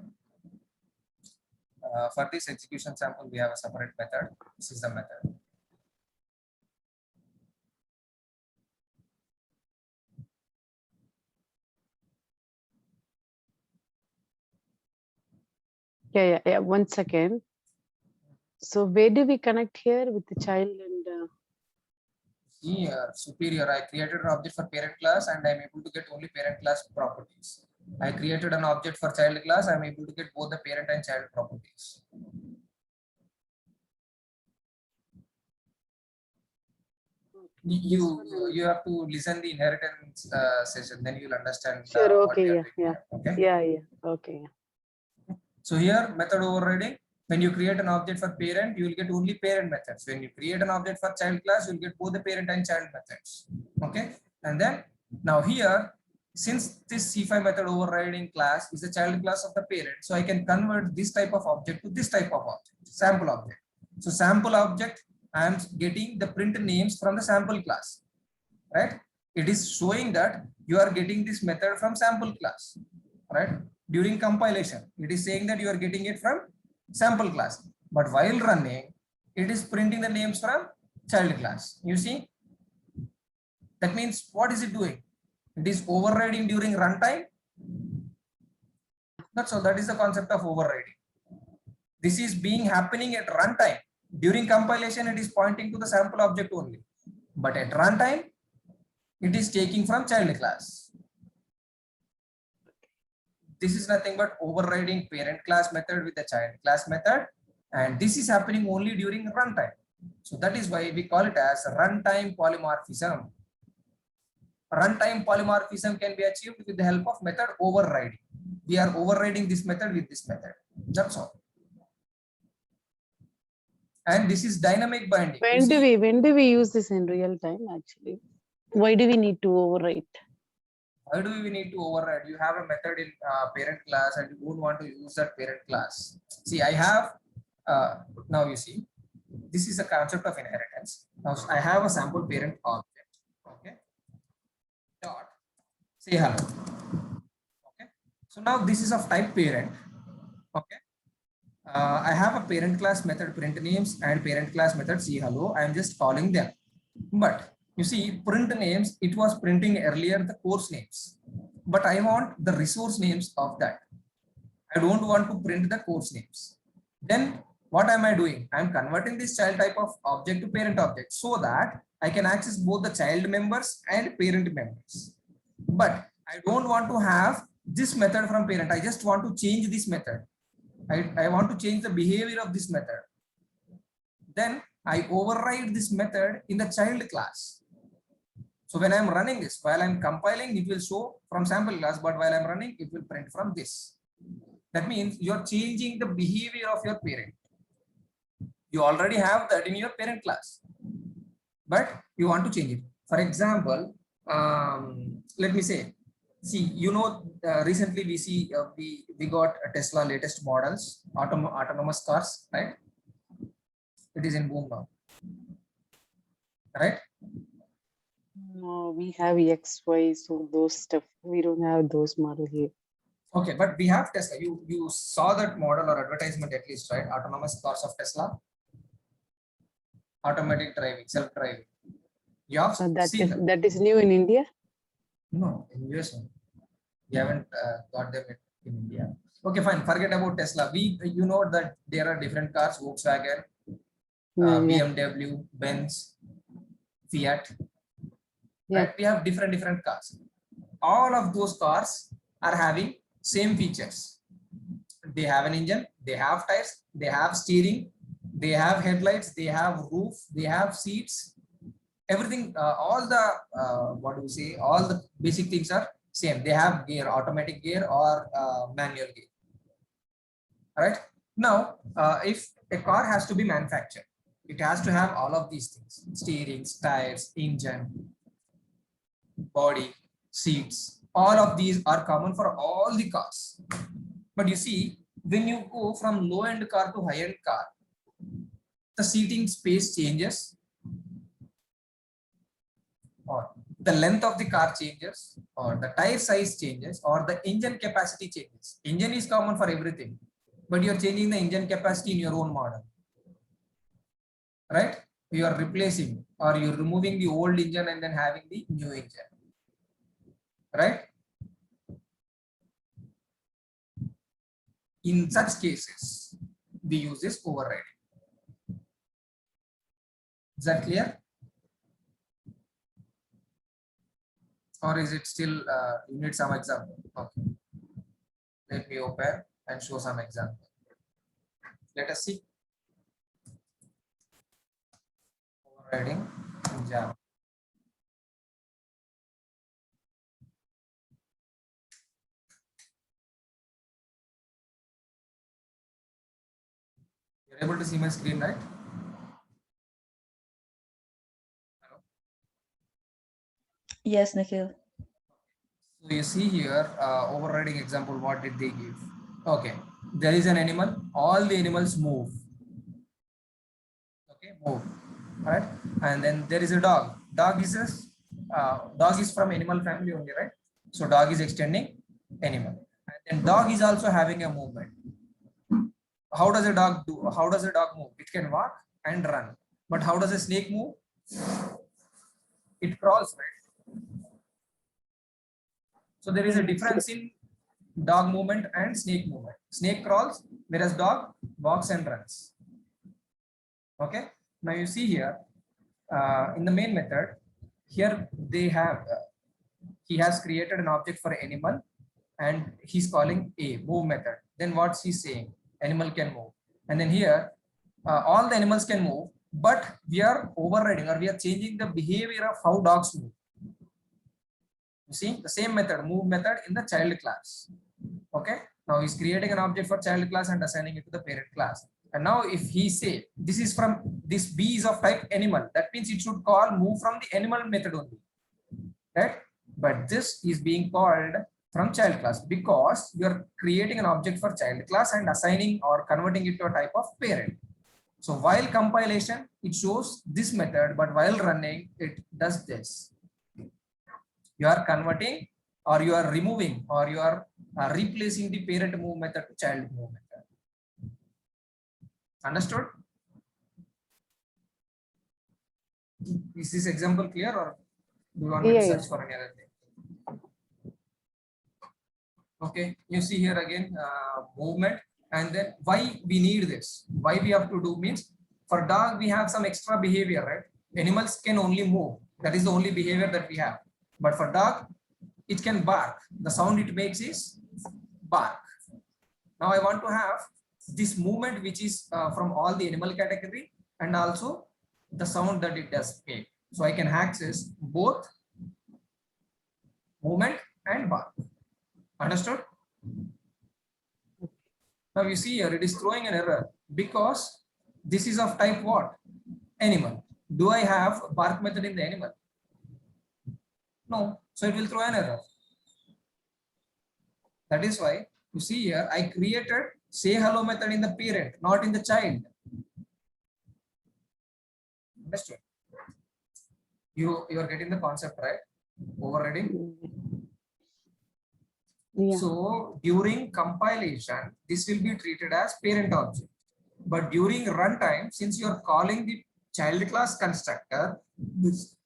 S1: For this execution sample, we have a separate method. This is the method.
S3: Yeah. 1 second. So where do we connect here with the child and?
S1: See, superior, I created an object for parent class and I'm able to get only parent class properties. I created an object for child class, I'm able to get both the parent and child properties. You have to listen the inheritance session, then you'll understand.
S3: Sure.
S1: What we
S3: Okay.
S1: are
S3: Yeah.
S1: doing. Okay.
S3: Yeah. Okay.
S1: So here, method overriding. When you create an object for parent, you will get only parent methods. When you create an object for child class, you'll get both the parent and child methods. Okay. And then now here, since this C5 method overriding class is the child class of the parent, so I can convert this type of object to this type of object, sample object. So sample object, I am getting the print names from the sample class, right? It is showing that you are getting this method from sample class, right? During compilation, it is saying that you are getting it from sample class, but while running, it is printing the names from child class. You see, that means what is it doing? It is overriding during runtime. That's all. That is the concept of overriding. This is being happening at runtime. During compilation, it is pointing to the sample object only, but at runtime, it is taking from child class. This is nothing but overriding parent class method with the child class method, and this is happening only during runtime. So that is why we call it as runtime polymorphism. Runtime polymorphism can be achieved with the help of method overriding. We are overriding this method with this method. That's all. And this is dynamic binding.
S3: When do we use this in real time actually? Why do we need to overwrite?
S1: Why do we need to override? You have a method in parent class and you don't want to use that parent class. See, I have, now you see, this is a concept of inheritance. Now I have a sample parent object, okay? Dot, say hello, okay? So now this is of type parent, okay? I have a parent class method print names and parent class method see hello. I am just calling them. But you see, print names, it was printing earlier the course names. But I want the resource names of that. I don't want to print the course names. Then what am I doing? I am converting this child type of object to parent object so that I can access both the child members and parent members. But I don't want to have this method from parent. I just want to change this method. I want to change the behavior of this method. Then I override this method in the child class. So when I'm running this, while I'm compiling, it will show from sample class, but while I'm running, it will print from this. That means you're changing the behavior of your parent. You already have that in your parent class, but you want to change it. For example, let me say, see, you know, recently we see we got a Tesla latest models, autonomous cars, right? It is in boom now, right?
S3: No, we have XY, so those stuff. We don't have those model here.
S1: Okay, but we have Tesla. You saw that model or advertisement at least, right? Autonomous cars of Tesla, automatic driving, self-driving. You have seen them.
S3: That is new in India.
S1: No, in US. We haven't got them in India. Okay, fine. Forget about Tesla. You know that there are different cars: Volkswagen, BMW, Benz, Fiat.
S3: Yeah.
S1: Right? We have different cars. All of those cars are having same features. They have an engine, they have tires, they have steering, they have headlights, they have roof, they have seats. Everything, all the what do we say? All the basic things are same. They have gear, automatic gear or manual gear. All right. Now, if a car has to be manufactured, it has to have all of these things: steering, tires, engine, body, seats. All of these are common for all the cars. But you see, when you go from low-end car to high-end car, the seating space changes, or the length of the car changes, or the tire size changes, or the engine capacity changes. Engine is common for everything, but you're changing the engine capacity in your own model, right? You are replacing or you're removing the old engine and then having the new engine, right? In such cases, we use this overriding. Is that clear? Or is it still, you need some example? Okay. Let me open and show some example. Let us see. Overriding in Java. You're able to see my screen, right? Hello?
S4: Yes, Nikhil.
S1: So you see here, overriding example, what did they give? Okay, there is an animal, all the animals move. move, right? And then there is a dog. Dog is from animal family only, right? So dog is extending animal, and then dog is also having a movement. How does a dog do? How does a dog move? It can walk and run. But how does a snake move? It crawls, right? So there is a difference in dog movement and snake movement. Snake crawls, whereas dog walks and runs. Okay. Now you see here in the main method, here they have he has created an object for animal, and he's calling a move method. Then what's he saying? Animal can move. And then here all the animals can move, but we are overriding or we are changing the behavior of how dogs move. You see the same method, move method, in the child class. Okay. Now he's creating an object for child class and assigning it to the parent class. And now if he say this is from this B is of type animal, that means it should call move from the animal method only, right? But this is being called from child class because you are creating an object for child class and assigning or converting it to a type of parent. So while compilation, it shows this method, but while running, it does this. You are converting, or you are removing, or you are replacing the parent move method to child move method. Understood? Is this example clear, or do you want me to search for any other thing? Okay, you see here again movement, and then why we need this, why we have to do means, for dog we have some extra behavior, right? Animals can only move, that is the only behavior that we have, but for dog it can bark. The sound it makes is bark. Now I want to have this movement which is from all the animal category, and also the sound that it does make, so I can access both movement and bark. Understood? Now you see here it is throwing an error because this is of type what? Animal. Do I have bark method in the animal? No. So it will throw an error. That is why you see here I created say hello method in the parent, not in the child. Understood? You are getting the concept, right? Overriding.
S3: Yeah.
S1: So during compilation, this will be treated as parent object. But during runtime, since you are calling the child class constructor,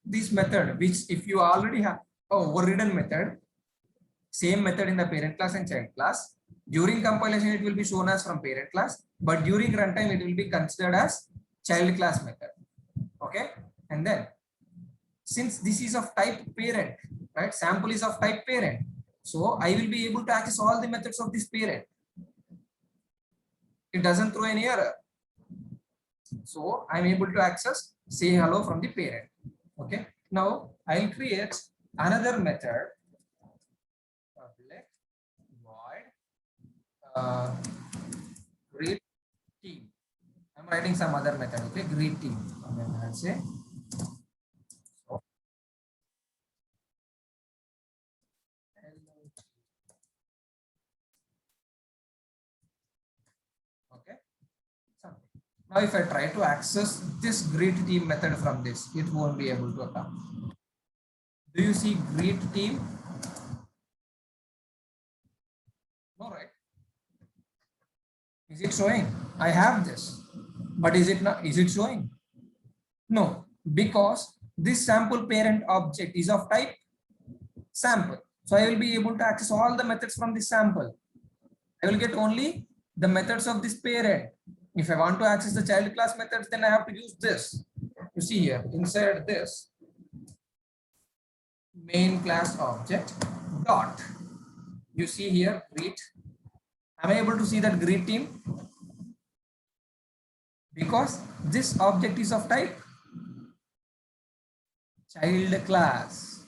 S1: this method, which if you already have a overridden method, same method in the parent class and child class, during compilation it will be shown as from parent class, but during runtime it will be considered as child class method. Okay, and then since this is of type parent, right? Sample is of type parent. So I will be able to access all the methods of this parent. It doesn't throw any error. So I'm able to access say hello from the parent. Okay. Now I'll create another method. Public void greet team. I'm writing some other method. Okay, greet team. And then I'll say now if I try to access this greet team method from this, it won't be able to come. Do you see greet team? No, right? Is it showing? I have this, but is it not? Is it showing? No, because this sample parent object is of type sample. So I will be able to access all the methods from this sample. I will get only the methods of this parent. If I want to access the child class methods, then I have to use this. You see here, inside this main class object dot. You see here greet. Am I able to see that greet team? Because this object is of type child class.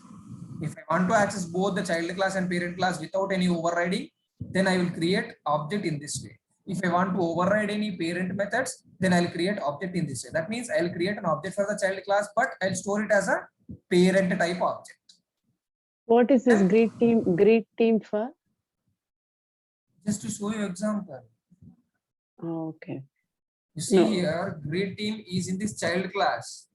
S1: If I want to access both the child class and parent class without any overriding, then I will create object in this way. If I want to override any parent methods, then I'll create object in this way. That means I'll create an object for the child class, but I'll store it as a parent type object.
S3: What is this greet team for?
S1: Just to show you example.
S3: Oh, okay.
S1: You see
S3: No.
S1: here, greet team is in this child class.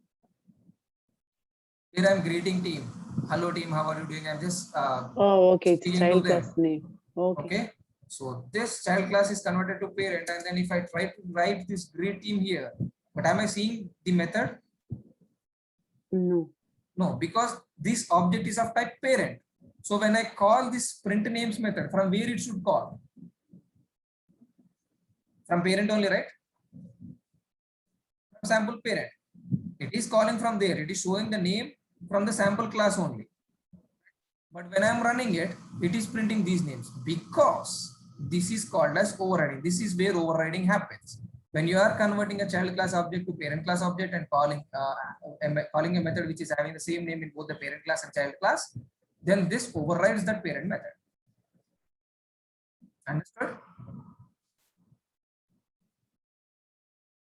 S1: Here I'm greeting team. Hello team, how are you doing? I'm just
S3: Oh, okay. It's
S1: speaking to
S3: child
S1: them.
S3: class name. Okay.
S1: Okay. So this child class is converted to parent, and then if I try to write this greet team here, but am I seeing the method?
S3: No.
S1: No, because this object is of type parent. So when I call this print names method, from where it should call? From parent only, right? From sample parent. It is calling from there. It is showing the name from the sample class only. But when I'm running it, it is printing these names because this is called as overriding. This is where overriding happens. When you are converting a child class object to parent class object and calling a method which is having the same name in both the parent class and child class, then this overrides that parent method. Understood?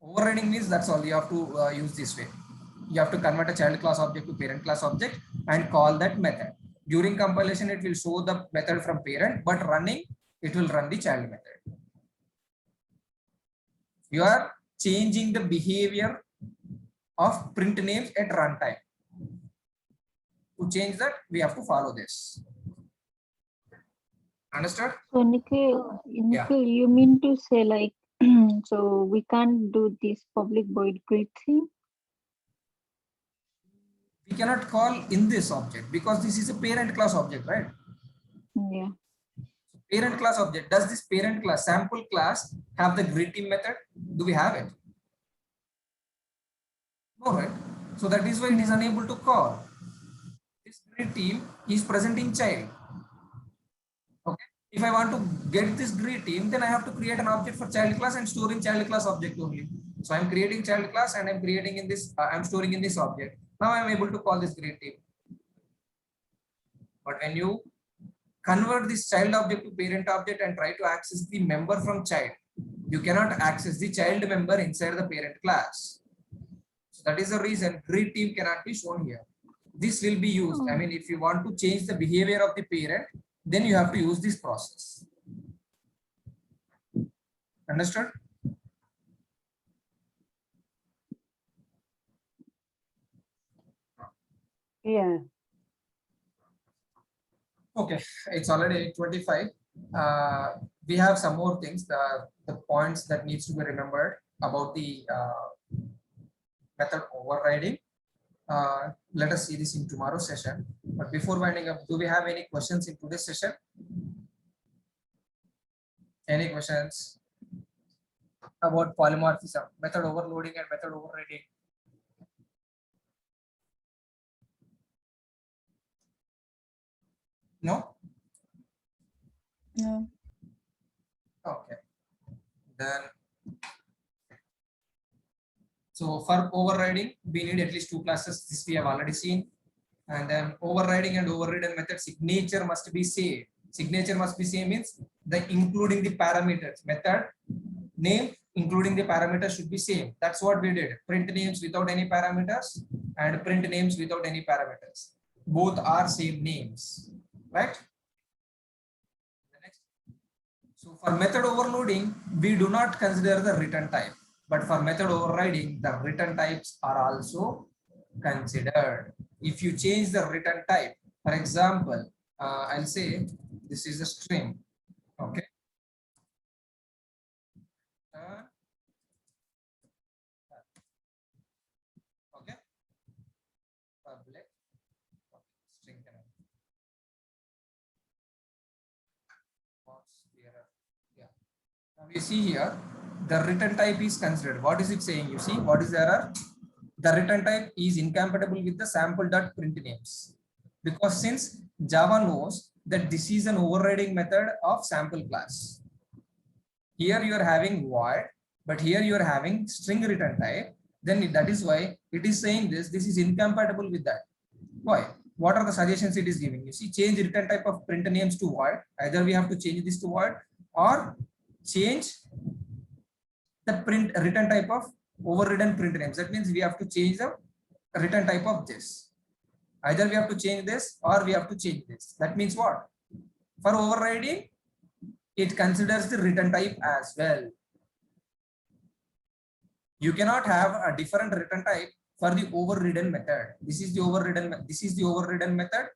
S1: Overriding means that's all. You have to use this way. You have to convert a child class object to parent class object and call that method. During compilation, it will show the method from parent, but running, it will run the child method. You are changing the behavior of print names at runtime. To change that, we have to follow this. Understood?
S2: So Nikhil, you mean to say like, so we can't do this public void greet thing?
S1: We cannot call in this object because this is a parent class object, right?
S2: Yeah.
S1: Parent class object. Does this parent class, sample class, have the greeting method? Do we have it? No, right? So that is why it is unable to call. This greeting is present in child. Okay. If I want to get this greeting, then I have to create an object for child class and store in child class object only. So I'm creating child class and I'm creating in this, I'm storing in this object. Now I'm able to call this greeting. But when you convert this child object to parent object and try to access the member from child, you cannot access the child member inside the parent class. So that is the reason greet team cannot be shown here. This will be used. I mean, if you want to change the behavior of the parent, then you have to use this process. Understood?
S3: Yeah.
S1: Okay, it's already 8:25. We have some more things, the points that needs to be remembered about the method overriding. Let us see this in tomorrow's session. But before winding up, do we have any questions in today's session? Any questions about polymorphism, method overloading and method overriding? No?
S2: No.
S1: Okay. Then, so for overriding, we need at least two classes. This we have already seen. And then overriding and overridden method signature must be same. Signature must be same means the including the parameters. Method name including the parameters should be same. That's what we did. Print names without any parameters and print names without any parameters. Both are same names, right? Next. So for method overloading, we do not consider the return type. But for method overriding, the return types are also considered. If you change the return type, for example, I'll say this is a string. Okay. Okay. Public string. Yeah. Now you see here, the return type is considered. What is it saying? You see, what is the error? The return type is incompatible with the sample.print names. Because since Java knows that this is an overriding method of sample class. Here you are having void, but here you are having string return type. Then that is why it is saying this is incompatible with that. Why? What are the suggestions it is giving? You see, change return type of print names to void. Either we have to change this to void or change the print return type of overridden print names. That means we have to change the return type of this. Either we have to change this or we have to change this. That means what? For overriding, it considers the return type as well. You cannot have a different return type for the overridden method. This is the overridden method,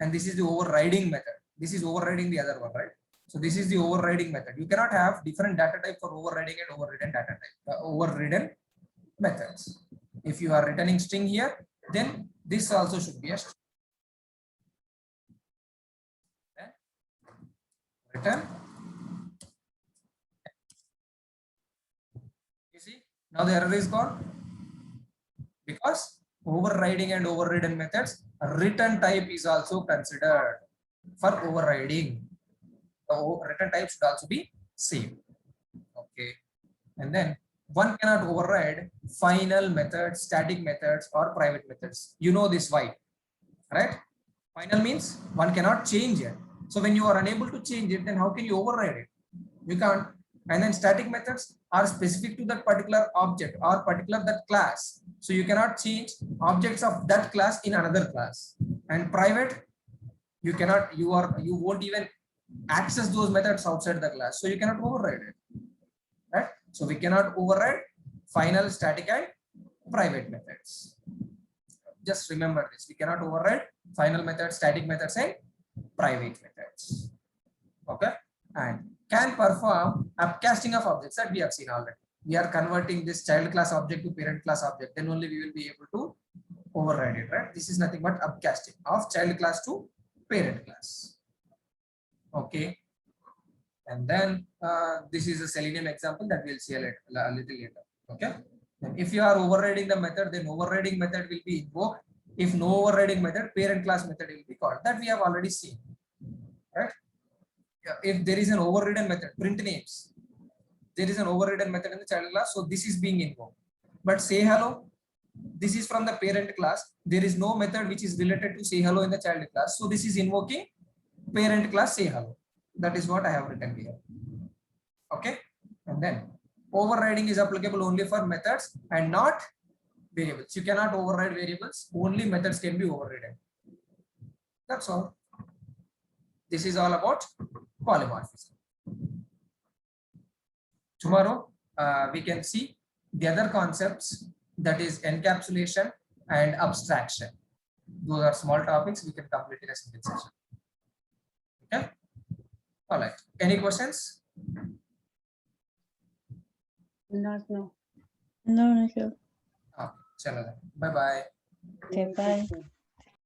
S1: and this is the overriding method. This is overriding the other one, right? So this is the overriding method. You cannot have different data type for overriding and overridden data type, overridden methods. If you are returning string here, then this also should be a string. Return. You see, now the error is gone because overriding and overridden methods, return type is also considered for overriding. The return type should also be same. Okay, and then one cannot override final methods, static methods, or private methods. You know this why, right? Final means one cannot change it. So when you are unable to change it, then how can you override it? You can't. And then static methods are specific to that particular object or particular that class. So you cannot change objects of that class in another class. And private, you cannot, you won't even access those methods outside the class. So you cannot override it. Right? So we cannot override final, static, and private methods. Just remember this. We cannot override final methods, static methods, and private methods. Okay, and can perform upcasting of objects that we have seen already. We are converting this child class object to parent class object, then only we will be able to override it, right? This is nothing but upcasting of child class to parent class. Okay, and then this is a Selenium example that we'll see a little later. Okay, and if you are overriding the method, then overriding method will be invoked. If no overriding method, parent class method will be called. That we have already seen, right? If there is an overridden method, print names, there is an overridden method in the child class, so this is being invoked. But say hello, this is from the parent class. There is no method which is related to say hello in the child class, so this is invoking parent class say hello. That is what I have written here. Okay, and then overriding is applicable only for methods and not variables. You cannot override variables, only methods can be overridden. That's all. This is all about polymorphism. Tomorrow we can see the other concepts, that is encapsulation and abstraction. Those are small topics we can complete in a single session. Okay, all right, any questions?
S2: No.
S4: No, Nikhil.
S1: Okay, bye bye.
S4: Okay, bye.